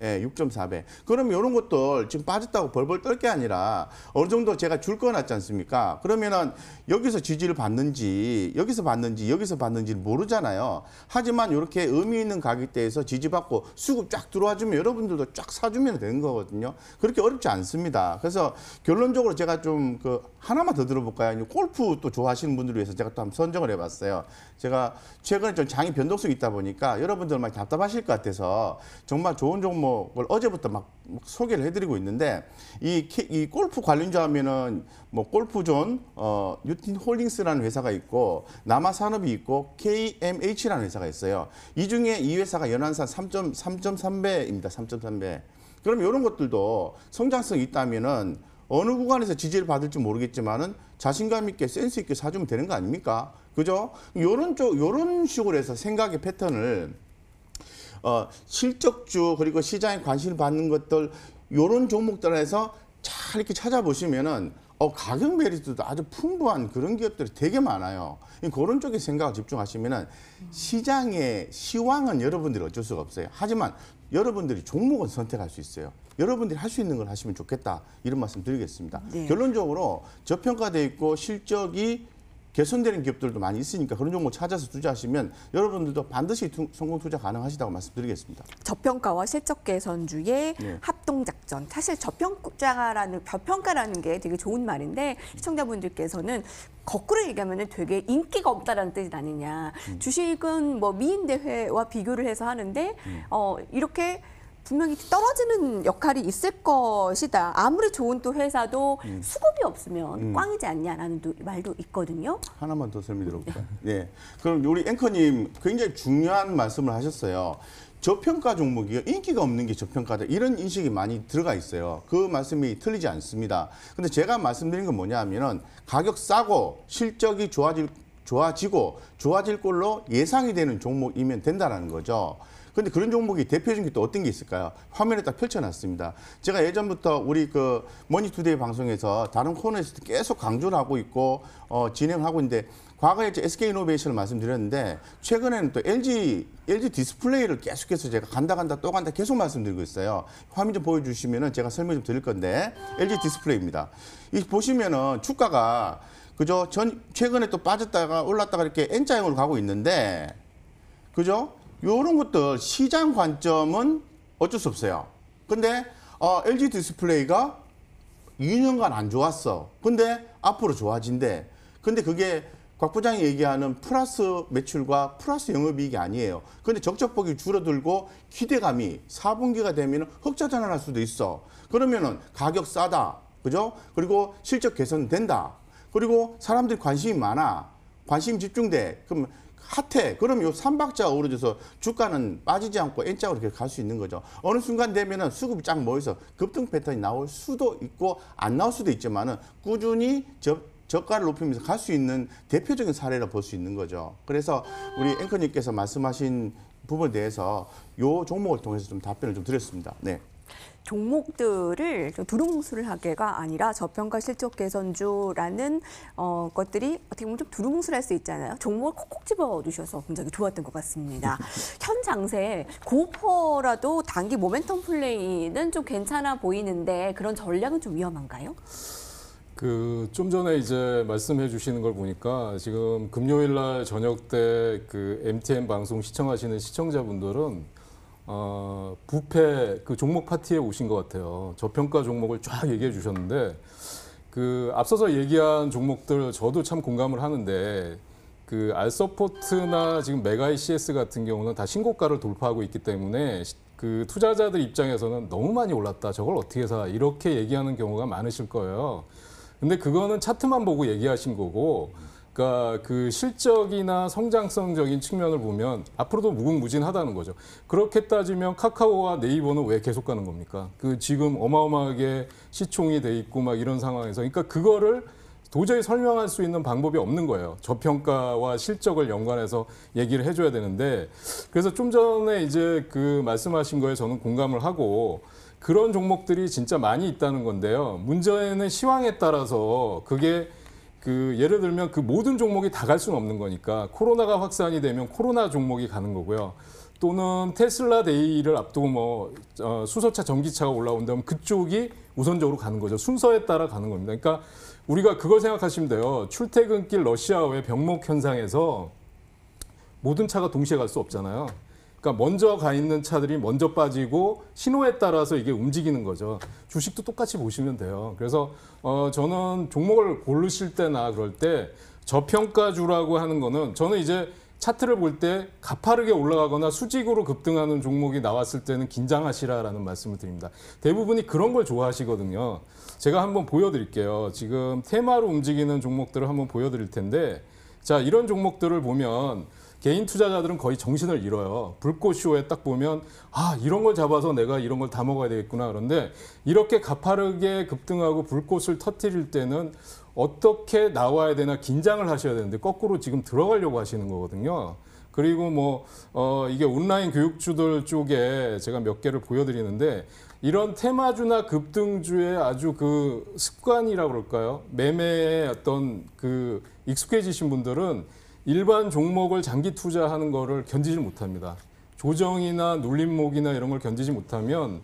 예, 6.4배. 그럼 이런 것들 지금 빠졌다고 벌벌 떨 게 아니라 어느 정도 제가 줄 거 놨지 않습니까? 그러면은 여기서 지지를 받는지 여기서 받는지를 모르잖아요. 하지만 이렇게 의미 있는 가격대에서 지지받고 수급 쫙 들어와주면 여러분들도 쫙 사주면 되는 거거든요. 그렇게 어렵지 않습니다. 그래서 결론적으로 제가 좀 하나만 더 들어볼까요? 골프 또 좋아하시는 분들을 위해서 제가 또 한번 선정을 해봤어요. 제가 최근에 좀 장이 변동성이 있다 보니까 여러분들 많이 답답하실 것 같아서 정말 좋은 종목을 어제부터 막 소개를 해드리고 있는데 이 골프 관련주 하면은 골프존 유틴홀딩스라는 회사가 있고 남아산업이 있고 KMH라는 회사가 있어요. 이 중에 이 회사가 연환산 3.3배입니다. 3.3배. 그럼 이런 것들도 성장성이 있다면은 어느 구간에서 지지를 받을지 모르겠지만은 자신감 있게 센스 있게 사주면 되는 거 아닙니까? 그죠? 요런 식으로 해서 생각의 패턴을 실적주 그리고 시장에 관심을 받는 것들 요런 종목들에서 잘 이렇게 찾아보시면은 가격 메리트도 아주 풍부한 그런 기업들이 되게 많아요. 그런 쪽에 생각을 집중하시면은 시장의 시황은 여러분들이 어쩔 수가 없어요. 하지만 여러분들이 종목은 선택할 수 있어요. 여러분들이 할 수 있는 걸 하시면 좋겠다. 이런 말씀 드리겠습니다. 네. 결론적으로 저평가돼 있고 실적이 개선되는 기업들도 많이 있으니까 그런 종목 찾아서 투자하시면 여러분들도 반드시 성공 투자 가능하시다고 말씀드리겠습니다. 저평가와 실적 개선주의 네. 합동작전. 사실 저평가라는 게 되게 좋은 말인데 시청자분들께서는 거꾸로 얘기하면 되게 인기가 없다라는 뜻이 아니냐. 주식은 미인대회와 비교를 해서 하는데 이렇게 분명히 떨어지는 역할이 있을 것이다. 아무리 좋은 또 회사도 수급이 없으면 꽝이지 않냐라는 말도 있거든요. 하나만 더 설명드려볼까요? 네. 그럼 우리 앵커님 굉장히 중요한 말씀을 하셨어요. 저평가 종목이요. 인기가 없는 게 저평가다. 이런 인식이 많이 들어가 있어요. 그 말씀이 틀리지 않습니다. 근데 제가 말씀드린 건 뭐냐 하면은 가격 싸고 실적이 좋아질 걸로 예상이 되는 종목이면 된다는 거죠. 근데 그런 종목이 대표적인 게 또 어떤 게 있을까요? 화면에 딱 펼쳐놨습니다. 제가 예전부터 우리 머니투데이 방송에서 다른 코너에서 계속 강조를 하고 있고 진행하고 있는데 과거에 SK이노베이션을 말씀드렸는데 최근에는 또 LG 디스플레이를 계속해서 제가 간다 또 간다 계속 말씀드리고 있어요. 화면 좀 보여주시면은 제가 설명 좀 드릴 건데 LG 디스플레이입니다. 이 보시면은 주가가 그죠? 최근에 또 빠졌다가 올랐다가 이렇게 N자형으로 가고 있는데 그죠? 요런 것들 시장 관점은 어쩔 수 없어요. 근데 LG 디스플레이가 2년간 안 좋았어. 근데 앞으로 좋아진대. 근데 그게 곽 부장이 얘기하는 플러스 매출과 플러스 영업이익이 아니에요. 근데 적적폭이 줄어들고 기대감이 4분기가 되면 흑자 전환할 수도 있어. 그러면은 가격 싸다. 그죠? 그리고 실적 개선된다. 그리고 사람들이 관심이 많아. 관심 집중돼. 그럼 핫해. 그럼 요 3박자가 어우러져서 주가는 빠지지 않고 N자로 이렇게 갈 수 있는 거죠. 어느 순간 되면은 수급이 쫙 모여서 급등 패턴이 나올 수도 있고 안 나올 수도 있지만은 꾸준히 저가를 높이면서 갈 수 있는 대표적인 사례라 볼 수 있는 거죠. 그래서 우리 앵커님께서 말씀하신 부분에 대해서 요 종목을 통해서 좀 답변을 좀 드렸습니다. 네. 종목들을 두루뭉술하게가 아니라 저평가 실적 개선주라는 것들이 어떻게 보면 좀 두루뭉술할 수 있잖아요. 종목을 콕콕 집어 두셔서 굉장히 좋았던 것 같습니다. 현 장세에 고퍼라도 단기 모멘텀 플레이는 좀 괜찮아 보이는데 그런 전략은 좀 위험한가요? 좀 전에 이제 말씀해 주시는 걸 보니까 지금 금요일 날 저녁 때 그 MTN 방송 시청하시는 시청자분들은 부패 그 종목 파티에 오신 것 같아요. 저평가 종목을 쫙 얘기해 주셨는데 그 앞서서 얘기한 종목들 저도 참 공감을 하는데 그 알서포트나 지금 메가ICS 같은 경우는 다 신고가를 돌파하고 있기 때문에 그 투자자들 입장에서는 너무 많이 올랐다. 저걸 어떻게 사? 이렇게 얘기하는 경우가 많으실 거예요. 근데 그거는 차트만 보고 얘기하신 거고, 그러니까 그 실적이나 성장성적인 측면을 보면 앞으로도 무궁무진하다는 거죠. 그렇게 따지면 카카오와 네이버는 왜 계속 가는 겁니까? 그 지금 어마어마하게 시총이 돼 있고 막 이런 상황에서, 그러니까 그거를 도저히 설명할 수 있는 방법이 없는 거예요. 저평가와 실적을 연관해서 얘기를 해줘야 되는데, 그래서 좀 전에 이제 그 말씀하신 거에 저는 공감을 하고. 그런 종목들이 진짜 많이 있다는 건데요. 문제는 시황에 따라서 그게 그 예를 들면 그 모든 종목이 다 갈 수는 없는 거니까 코로나가 확산이 되면 코로나 종목이 가는 거고요. 또는 테슬라 데이를 앞두고 뭐 수소차, 전기차가 올라온다면 그쪽이 우선적으로 가는 거죠. 순서에 따라 가는 겁니다. 그러니까 우리가 그걸 생각하시면 돼요. 출퇴근길 러시아어의 병목 현상에서 모든 차가 동시에 갈 수 없잖아요. 그러니까 먼저 가 있는 차들이 먼저 빠지고 신호에 따라서 이게 움직이는 거죠. 주식도 똑같이 보시면 돼요. 그래서 저는 종목을 고르실 때나 그럴 때 저평가주라고 하는 거는 저는 이제 차트를 볼 때 가파르게 올라가거나 수직으로 급등하는 종목이 나왔을 때는 긴장하시라라는 말씀을 드립니다. 대부분이 그런 걸 좋아하시거든요. 제가 한번 보여드릴게요. 지금 테마로 움직이는 종목들을 한번 보여드릴 텐데, 자, 이런 종목들을 보면 개인 투자자들은 거의 정신을 잃어요. 불꽃쇼에 딱 보면 이런 걸 잡아서 내가 이런 걸 다 먹어야 되겠구나. 그런데 이렇게 가파르게 급등하고 불꽃을 터뜨릴 때는 어떻게 나와야 되나 긴장을 하셔야 되는데 거꾸로 지금 들어가려고 하시는 거거든요. 그리고 뭐 이게 온라인 교육주들 쪽에 제가 몇 개를 보여드리는데 이런 테마주나 급등주의 아주 그 습관이라고 그럴까요? 매매에 어떤 그 익숙해지신 분들은 일반 종목을 장기 투자하는 거를 견디지 못합니다. 조정이나 눌림목이나 이런 걸 견디지 못하면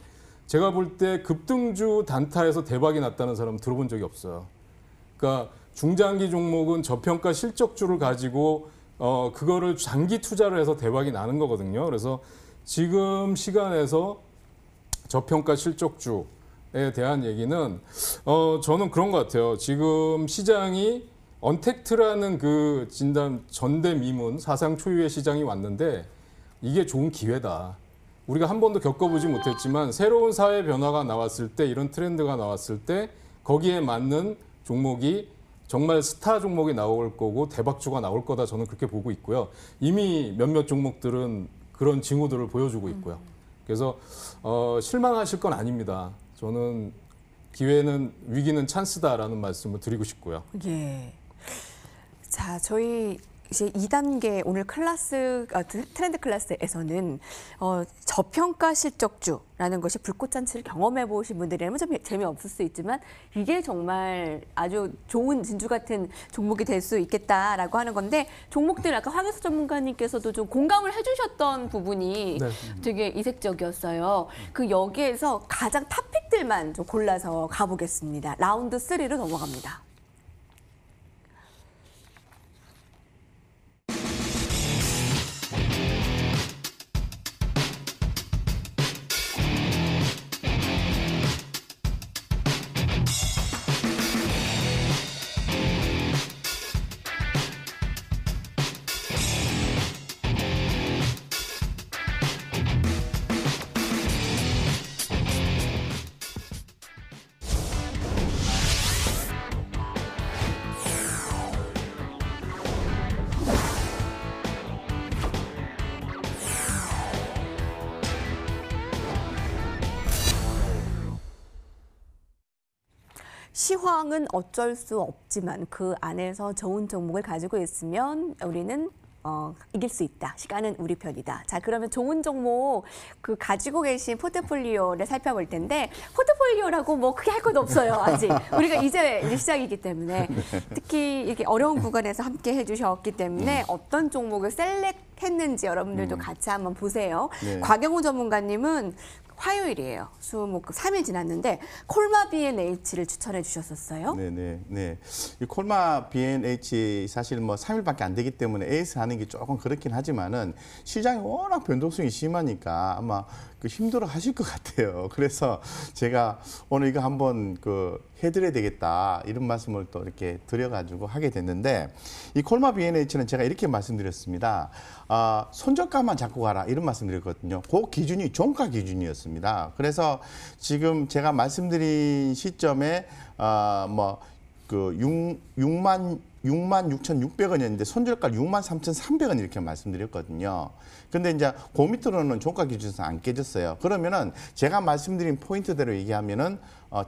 제가 볼 때 급등주 단타에서 대박이 났다는 사람 들어본 적이 없어요. 그러니까 중장기 종목은 저평가 실적주를 가지고 그거를 장기 투자를 해서 대박이 나는 거거든요. 그래서 지금 시간에서 저평가 실적주에 대한 얘기는 저는 그런 것 같아요. 지금 시장이 언택트라는 그 진단 전대미문 사상 초유의 시장이 왔는데 이게 좋은 기회다. 우리가 한 번도 겪어보지 못했지만 새로운 사회 변화가 나왔을 때 이런 트렌드가 나왔을 때 거기에 맞는 종목이 정말 스타 종목이 나올 거고 대박주가 나올 거다. 저는 그렇게 보고 있고요. 이미 몇몇 종목들은 그런 징후들을 보여주고 있고요. 그래서 실망하실 건 아닙니다. 저는 기회는 위기는 찬스다라는 말씀을 드리고 싶고요. 예. 자, 저희 이제 2단계 오늘 클래스 트렌드 클래스에서는 저평가 실적주라는 것이 불꽃잔치를 경험해 보신 분들이라면 좀 재미없을 수 있지만 이게 정말 아주 좋은 진주 같은 종목이 될 수 있겠다라고 하는 건데 종목들 아까 황혜수 전문가님께서도 좀 공감을 해주셨던 부분이 네. 되게 이색적이었어요. 그 여기에서 가장 탑픽들만 좀 골라서 가보겠습니다. 라운드 3로 넘어갑니다. 시황은 어쩔 수 없지만 그 안에서 좋은 종목을 가지고 있으면 우리는 이길 수 있다. 시간은 우리 편이다. 자, 그러면 좋은 종목 그 가지고 계신 포트폴리오를 살펴볼 텐데 포트폴리오라고 뭐 크게 할 것도 없어요. 아직 우리가 이제 시작이기 때문에 특히 이렇게 어려운 구간에서 함께 해주셨기 때문에 어떤 종목을 셀렉했는지 여러분들도 같이 한번 보세요. 네. 곽영우 전문가님은 화요일이에요. 수목금 3일 지났는데 콜마 B&H를 추천해 주셨었어요. 네. 이 콜마 B&H 사실 뭐 3일밖에 안 되기 때문에 에이스 하는 게 조금 그렇긴 하지만은 시장이 워낙 변동성이 심하니까 아마 그 힘들어 하실 것 같아요. 그래서 제가 오늘 이거 한번 해드려야 되겠다 이런 말씀을 또 이렇게 드려가지고 하게 됐는데 이 콜마 B&H는 제가 이렇게 말씀드렸습니다. 손저가만 잡고 가라 이런 말씀드렸거든요. 그 기준이 종가 기준이었습니다. 그래서 지금 제가 말씀드린 시점에 66,600원이었는데 손절가 63,300원 이렇게 말씀드렸거든요. 근데 이제 그 밑으로는 종가 기준에서 안 깨졌어요. 그러면은 제가 말씀드린 포인트대로 얘기하면은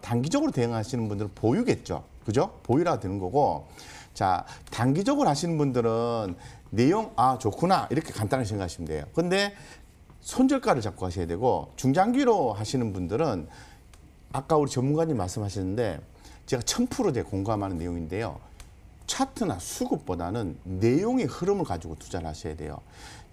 단기적으로 대응하시는 분들은 보유겠죠. 그죠? 보유라 되는 거고. 자, 단기적으로 하시는 분들은 내용 좋구나 이렇게 간단하게 생각하시면 돼요. 근데 손절가를 잡고 하셔야 되고 중장기로 하시는 분들은 아까 우리 전문가님 말씀하셨는데 제가 1000% 공감하는 내용인데요. 차트나 수급보다는 내용의 흐름을 가지고 투자를 하셔야 돼요.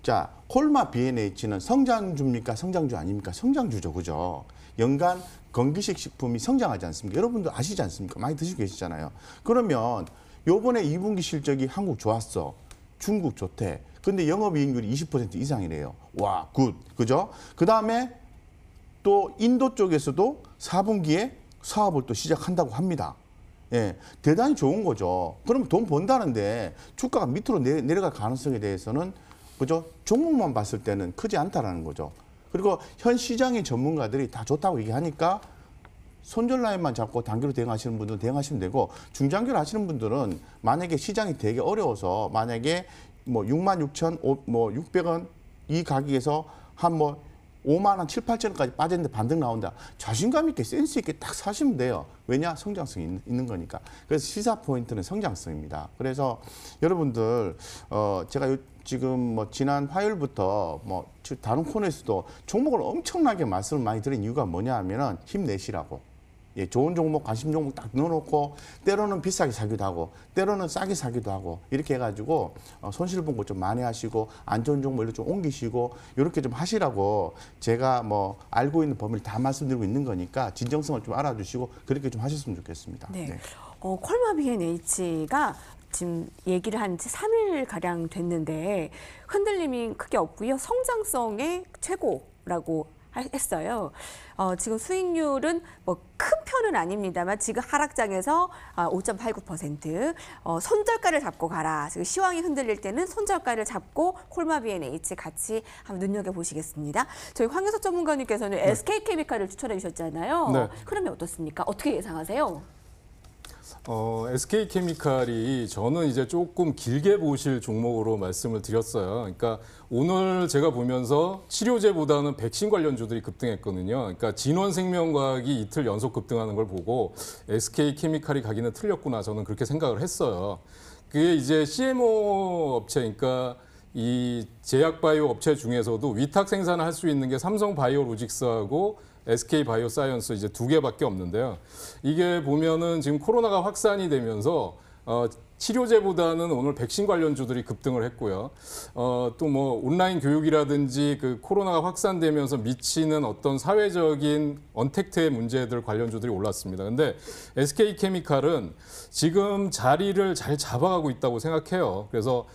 자, 콜마 B&H는 성장주입니까? 성장주 아닙니까? 성장주죠. 그죠? 연간 건기식 식품이 성장하지 않습니까? 여러분도 아시지 않습니까? 많이 드시고 계시잖아요. 그러면 요번에 2분기 실적이 한국 좋았어. 중국 좋대. 근데 영업이익률이 20% 이상이래요. 와, 굿. 그죠? 그 다음에 또 인도 쪽에서도 4분기에 사업을 또 시작한다고 합니다. 예, 대단히 좋은 거죠. 그럼 돈 번다는데 주가가 밑으로 내려갈 가능성에 대해서는 그죠? 종목만 봤을 때는 크지 않다라는 거죠. 그리고 현 시장의 전문가들이 다 좋다고 얘기하니까 손절 라인만 잡고 단기로 대응하시는 분들은 대응하시면 되고 중장기로 하시는 분들은 만약에 시장이 되게 어려워서 만약에 66,600원 이 가격에서 한 5만 원, 7, 8천원까지 빠졌는데 반등 나온다. 자신감 있게 센스 있게 딱 사시면 돼요. 왜냐? 성장성이 있는 거니까. 그래서 시사 포인트는 성장성입니다. 그래서 여러분들 제가 지금 지난 화요일부터 다른 코너에서도 종목을 엄청나게 말씀을 많이 드린 이유가 뭐냐 하면은 힘내시라고. 예, 좋은 종목, 관심 종목 딱 넣어놓고 때로는 비싸게 사기도 하고 때로는 싸게 사기도 하고 이렇게 해가지고 손실 본 거 좀 많이 하시고 안 좋은 종목 이렇게 좀 옮기시고 이렇게 좀 하시라고 제가 알고 있는 범위를 다 말씀드리고 있는 거니까 진정성을 좀 알아주시고 그렇게 좀 하셨으면 좋겠습니다. 네. 네. 콜마 B&H가 지금 얘기를 한 지 3일가량 됐는데 흔들림이 크게 없고요. 성장성의 최고라고 했어요. 지금 수익률은 큰 편은 아닙니다만 지금 하락장에서 5.89%. 손절가를 잡고 가라. 지금 시황이 흔들릴 때는 손절가를 잡고 콜마 B&H 같이 한번 눈여겨보시겠습니다. 저희 황교석 전문가님께서는 SK케미칼을 추천해 주셨잖아요. 네. 그러면 어떻습니까? 어떻게 예상하세요? SK케미칼이 저는 이제 조금 길게 보실 종목으로 말씀을 드렸어요. 그러니까 오늘 제가 보면서 치료제보다는 백신 관련주들이 급등했거든요. 그러니까 진원생명과학이 이틀 연속 급등하는 걸 보고 SK케미칼이 가기는 틀렸구나 저는 그렇게 생각을 했어요. 그게 이제 CMO 업체, 그러니까 이 제약바이오 업체 중에서도 위탁 생산을 할 수 있는 게 삼성바이오로직스하고 SK바이오사이언스 이제 2개밖에 없는데요. 이게 보면은 지금 코로나가 확산이 되면서 치료제보다는 오늘 백신 관련주들이 급등을 했고요. 또 온라인 교육이라든지 그 코로나가 확산되면서 미치는 어떤 사회적인 언택트의 문제들 관련주들이 올랐습니다. 근데 SK케미칼은 지금 자리를 잘 잡아가고 있다고 생각해요. 그래서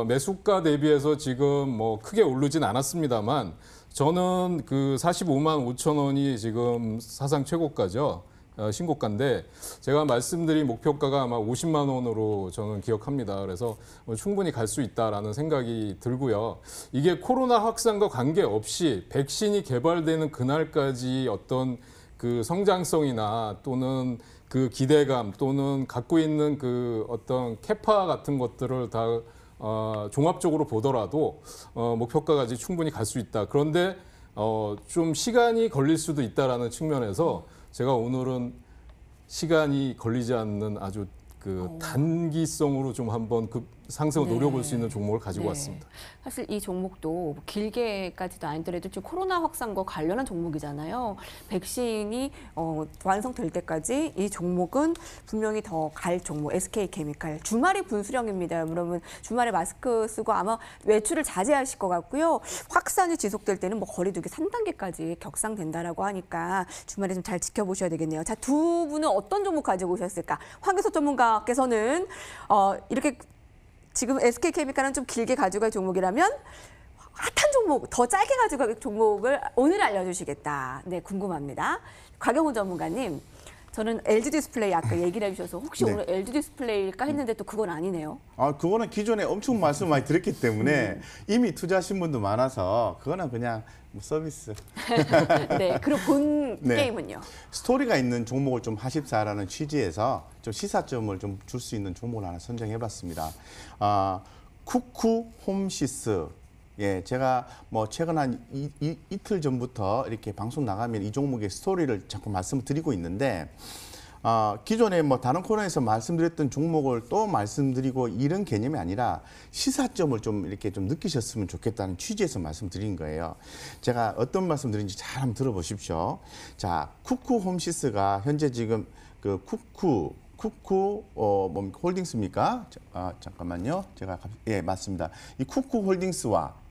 매수가 대비해서 지금 크게 오르진 않았습니다만 저는 그 45만 5천 원이 지금 사상 최고가죠. 신고가인데 제가 말씀드린 목표가가 아마 50만 원으로 저는 기억합니다. 그래서 충분히 갈 수 있다라는 생각이 들고요. 이게 코로나 확산과 관계없이 백신이 개발되는 그날까지 어떤 그 성장성이나 또는 그 기대감 또는 갖고 있는 그 어떤 캐파 같은 것들을 다 종합적으로 보더라도 목표가까지 충분히 갈 수 있다. 그런데 좀 시간이 걸릴 수도 있다라는 측면에서 제가 오늘은 시간이 걸리지 않는 아주 그 단기성으로 좀 한번 그 상승을 네. 노려볼 수 있는 종목을 가지고 네. 왔습니다. 사실 이 종목도 뭐 길게까지도 아니더라도 지금 코로나 확산과 관련한 종목이잖아요. 백신이 완성될 때까지 이 종목은 분명히 더 갈 종목, SK케미칼. 주말이 분수령입니다. 여러분 주말에 마스크 쓰고 아마 외출을 자제하실 것 같고요. 확산이 지속될 때는 뭐 거리두기 3단계까지 격상된다라고 하니까 주말에 좀 잘 지켜보셔야 되겠네요. 자, 두 분은 어떤 종목 가지고 오셨을까? 황교섭 전문가께서는 이렇게 지금 SK케미칼은 좀 길게 가져갈 종목이라면 핫한 종목, 더 짧게 가져갈 종목을 오늘 알려주시겠다. 네, 궁금합니다. 곽영훈 전문가님, 저는 LG 디스플레이 아까 얘기를 해주셔서 혹시 네. 오늘 LG 디스플레이일까 했는데 또 그건 아니네요. 그거는 기존에 엄청 말씀 많이 드렸기 때문에 이미 투자하신 분도 많아서 그거는 그냥 뭐 서비스. 네, 그리고 본 네. 게임은요? 스토리가 있는 종목을 좀 하십사라는 취지에서 좀 시사점을 좀 줄 수 있는 종목을 하나 선정해봤습니다. 쿠쿠 홈시스. 예, 제가 뭐 최근 한 이틀 전부터 이렇게 방송 나가면 이 종목의 스토리를 자꾸 말씀드리고 있는데 기존에 뭐 다른 코너에서 말씀드렸던 종목을 또 말씀드리고 이런 개념이 아니라 시사점을 좀 이렇게 좀 느끼셨으면 좋겠다는 취지에서 말씀드린 거예요. 제가 어떤 말씀드린지 잘 한번 들어보십시오. 자, 쿠쿠 홈시스가 현재 지금 그 쿠쿠 뭡니까? 홀딩스입니까? 잠깐만요. 예, 맞습니다. 이 쿠쿠 홀딩스와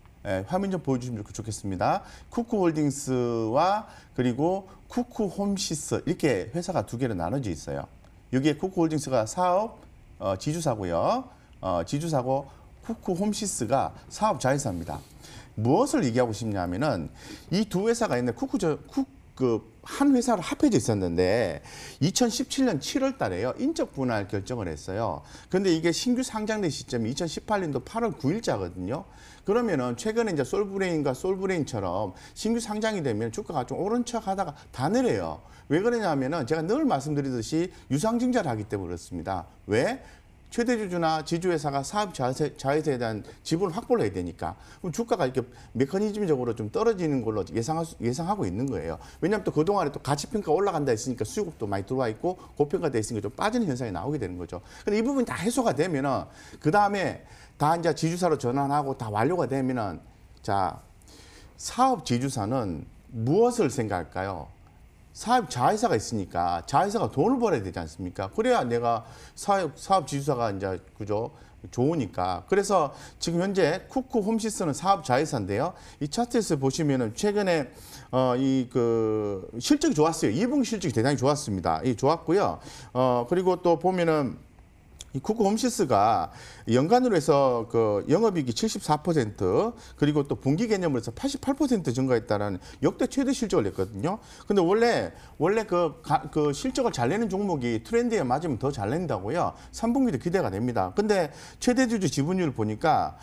화면 좀 보여주시면 좋겠습니다. 쿠쿠 홀딩스와 그리고 쿠쿠 홈시스 이렇게 회사가 두 개로 나눠져 있어요. 여기에 쿠쿠 홀딩스가 사업 지주사고요. 지주사고 쿠쿠 홈시스가 사업 자회사입니다. 무엇을 얘기하고 싶냐면은 이 두 회사가 있는데 한 회사로 합해져 있었는데 2017년 7월 달에요. 인적 분할 결정을 했어요. 그런데 이게 신규 상장된 시점이 2018년도 8월 9일자거든요. 그러면은 최근에 이제 솔브레인과 솔브레인처럼 신규 상장이 되면 주가가 좀 오른 척 하다가 다 내려요. 왜 그러냐면은 제가 늘 말씀드리듯이 유상증자를 하기 때문에 그렇습니다. 왜? 최대 주주나 지주회사가 사업 자회사에 대한 지분을 확보를 해야 되니까 그럼 주가가 이렇게 메커니즘적으로 좀 떨어지는 걸로 예상하고 있는 거예요. 왜냐하면 또 그동안에 또 가치평가 올라간다 했으니까 수요급도 많이 들어와 있고 고평가돼 있으니까 좀 빠지는 현상이 나오게 되는 거죠. 근데 이 부분이 다 해소가 되면은 그 다음에 다 이제 지주사로 전환하고 다 완료가 되면은 자, 사업 지주사는 무엇을 생각할까요? 사업 자회사가 있으니까 자회사가 돈을 벌어야 되지 않습니까? 그래야 내가 사업 지주사가 이제 그죠 좋으니까. 그래서 지금 현재 쿠쿠 홈시스는 사업 자회사인데요. 이 차트에서 보시면은 최근에 실적이 좋았어요. 2분기 실적이 대단히 좋았습니다. 이 좋았고요. 그리고 또 보면은 이 쿠쿠 홈시스가 연간으로 해서 그 영업이익이 74% 그리고 또 분기 개념으로 해서 88% 증가했다는 역대 최대 실적을 냈거든요. 근데 원래 그 실적을 잘 내는 종목이 트렌드에 맞으면 더 잘 낸다고요. 3분기도 기대가 됩니다. 근데 최대주주 지분율을 보니까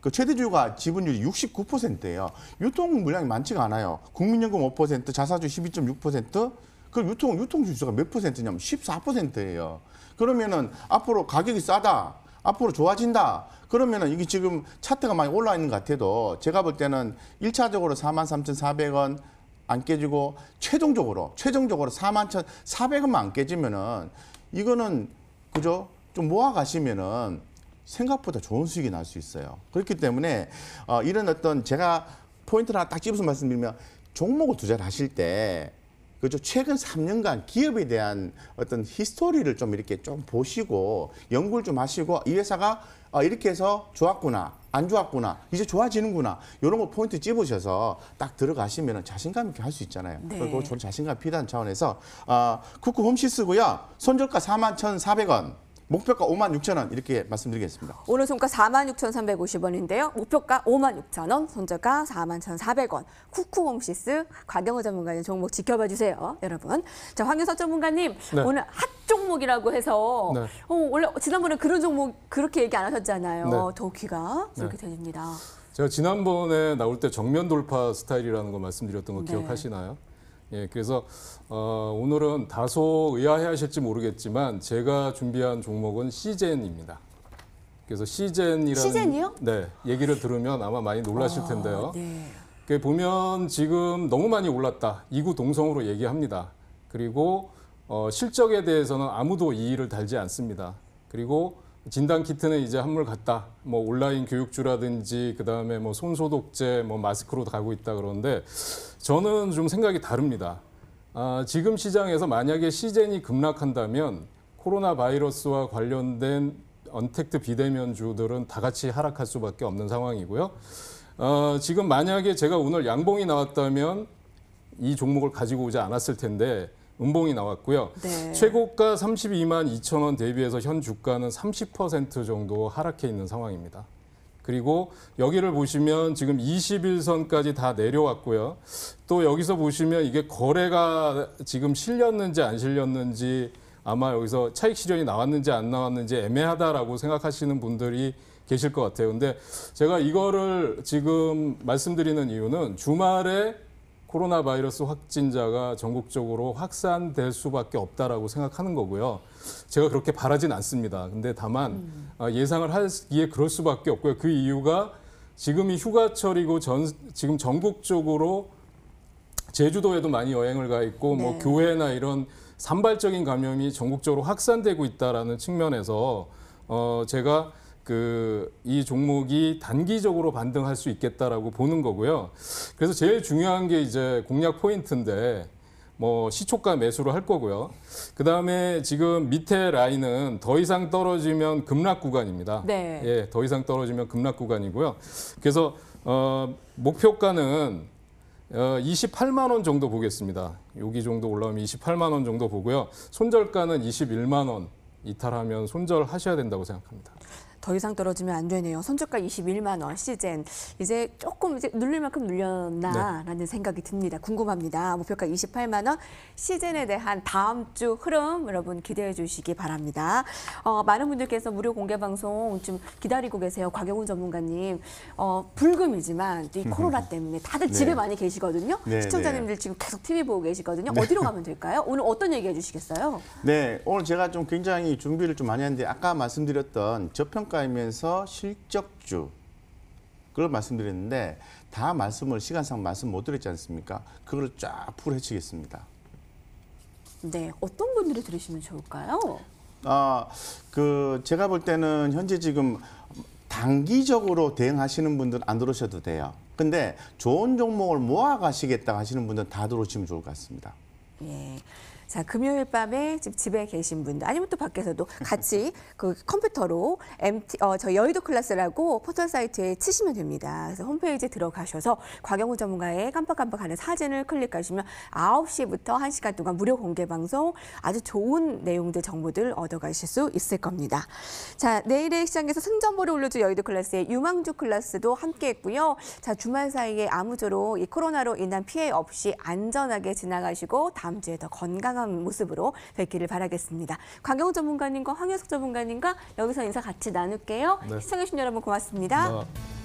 그 최대주주가 지분율이 69%예요. 유통 물량이 많지가 않아요. 국민연금 5%, 자사주 12.6%, 그 유통주주가 몇 %냐면 14%예요. 그러면은 앞으로 가격이 싸다, 앞으로 좋아진다. 그러면은 이게 지금 차트가 많이 올라 있는 것 같아도 제가 볼 때는 1차적으로 43,400원 안 깨지고 최종적으로 41,400원만 안 깨지면은 이거는 그죠? 좀 모아 가시면은 생각보다 좋은 수익이 날 수 있어요. 그렇기 때문에 이런 어떤 제가 포인트를 하나 딱 집어서 말씀드리면 종목을 투자를 하실 때 그죠? 최근 3년간 기업에 대한 어떤 히스토리를 좀 이렇게 좀 보시고 연구를 좀 하시고 이 회사가 이렇게 해서 좋았구나, 안 좋았구나, 이제 좋아지는구나 이런 거 포인트 집으셔서 딱 들어가시면 자신감 있게 할 수 있잖아요. 네. 그리고 저는 자신감 필요한 차원에서 쿠쿠 홈시스고요. 손절가 41,400원. 목표가 56,000원 이렇게 말씀드리겠습니다. 오늘 종가 46,350원인데요. 목표가 56,000원, 손절가 41,400원. 쿠쿠홈시스 곽영호 전문가님 종목 지켜봐 주세요, 여러분. 자, 황윤석 전문가님 네. 오늘 핫 종목이라고 해서 네. 원래 지난번에 그런 종목 그렇게 얘기 안 하셨잖아요. 네. 더 귀가 그렇게 들립니다. 제가 지난번에 나올 때 정면 돌파 스타일이라는 거 말씀드렸던 거 네. 기억하시나요? 예, 그래서 오늘은 다소 의아해하실지 모르겠지만 제가 준비한 종목은 시젠입니다. 그래서 시젠이라는 시젠이요? 네, 얘기를 들으면 아마 많이 놀라실 텐데요. 네. 보면 지금 너무 많이 올랐다. 이구동성으로 얘기합니다. 그리고 실적에 대해서는 아무도 이의를 달지 않습니다. 그리고 진단 키트는 이제 한물 갔다. 뭐 온라인 교육주라든지 그다음에 뭐 손소독제, 뭐 마스크로 가고 있다 그러는데 저는 좀 생각이 다릅니다. 지금 시장에서 만약에 시젠이 급락한다면 코로나 바이러스와 관련된 언택트 비대면주들은 다 같이 하락할 수밖에 없는 상황이고요. 지금 만약에 제가 오늘 양봉이 나왔다면 이 종목을 가지고 오지 않았을 텐데 음봉이 나왔고요. 네. 최고가 32만 2천 원 대비해서 현 주가는 30% 정도 하락해 있는 상황입니다. 그리고 여기를 보시면 지금 21선까지 다 내려왔고요. 또 여기서 보시면 이게 거래가 지금 실렸는지 안 실렸는지 아마 여기서 차익 실현이 나왔는지 안 나왔는지 애매하다라고 생각하시는 분들이 계실 것 같아요. 근데 제가 이거를 지금 말씀드리는 이유는 주말에 코로나 바이러스 확진자가 전국적으로 확산될 수밖에 없다라고 생각하는 거고요. 제가 그렇게 바라진 않습니다. 근데 다만 예상을 하기에 그럴 수밖에 없고요. 그 이유가 지금이 휴가철이고 지금 전국적으로 제주도에도 많이 여행을 가 있고 뭐 네. 교회나 이런 산발적인 감염이 전국적으로 확산되고 있다라는 측면에서 제가 이 종목이 단기적으로 반등할 수 있겠다라고 보는 거고요. 그래서 제일 중요한 게 이제 공략 포인트인데 뭐 시초가 매수를 할 거고요. 그다음에 지금 밑에 라인은 더 이상 떨어지면 급락 구간입니다. 네. 예, 더 이상 떨어지면 급락 구간이고요. 그래서 목표가는 28만 원 정도 보겠습니다. 여기 정도 올라오면 28만 원 정도 보고요. 손절가는 21만 원 이탈하면 손절하셔야 된다고 생각합니다. 더 이상 떨어지면 안 되네요. 선저가 21만 원 시젠. 이제 조금 이제 눌릴 만큼 눌렸나라는 생각이 듭니다. 궁금합니다. 목표가 28만 원. 시젠에 대한 다음 주 흐름 여러분 기대해 주시기 바랍니다. 많은 분들께서 무료 공개 방송 좀 기다리고 계세요. 곽영훈 전문가님. 불금이지만 이 코로나 때문에 다들 집에 네. 많이 계시거든요. 네, 시청자님들 지금 계속 TV 보고 계시거든요. 어디로 가면 될까요? 오늘 어떤 얘기 해주시겠어요? 네, 오늘 제가 좀 굉장히 준비를 좀 많이 했는데 아까 말씀드렸던 저평가이면서 실적주 그걸 말씀드렸는데 다 말씀을 시간상 말씀 못 드렸지 않습니까? 그걸 쫙 풀어헤치겠습니다. 네, 어떤 분들이 들으시면 좋을까요? 제가 볼 때는 현재 지금 단기적으로 대응하시는 분들은 안 들어오셔도 돼요. 근데 좋은 종목을 모아 가시겠다 하시는 분들은 다 들어오시면 좋을 것 같습니다. 예. 자, 금요일 밤에 집에 계신 분들 아니면 또 밖에서도 같이 그 컴퓨터로 저 여의도 클래스라고 포털 사이트에 치시면 됩니다. 그래서 홈페이지에 들어가셔서 곽영훈 전문가의 깜빡깜빡하는 사진을 클릭하시면 9시부터 1시간 동안 무료 공개 방송 아주 좋은 내용들 정보들 얻어가실 수 있을 겁니다. 자, 내일의 시장에서 승전보를 올려줄 여의도 클래스의 유망주 클래스도 함께했고요. 자, 주말 사이에 아무쪼록 이 코로나로 인한 피해 없이 안전하게 지나가시고 다음 주에 더 건강한 모습으로 뵙기를 바라겠습니다. 곽영훈 전문가님과 황효석 전문가님과 여기서 인사 같이 나눌게요. 네. 시청해주신 여러분 고맙습니다. 네.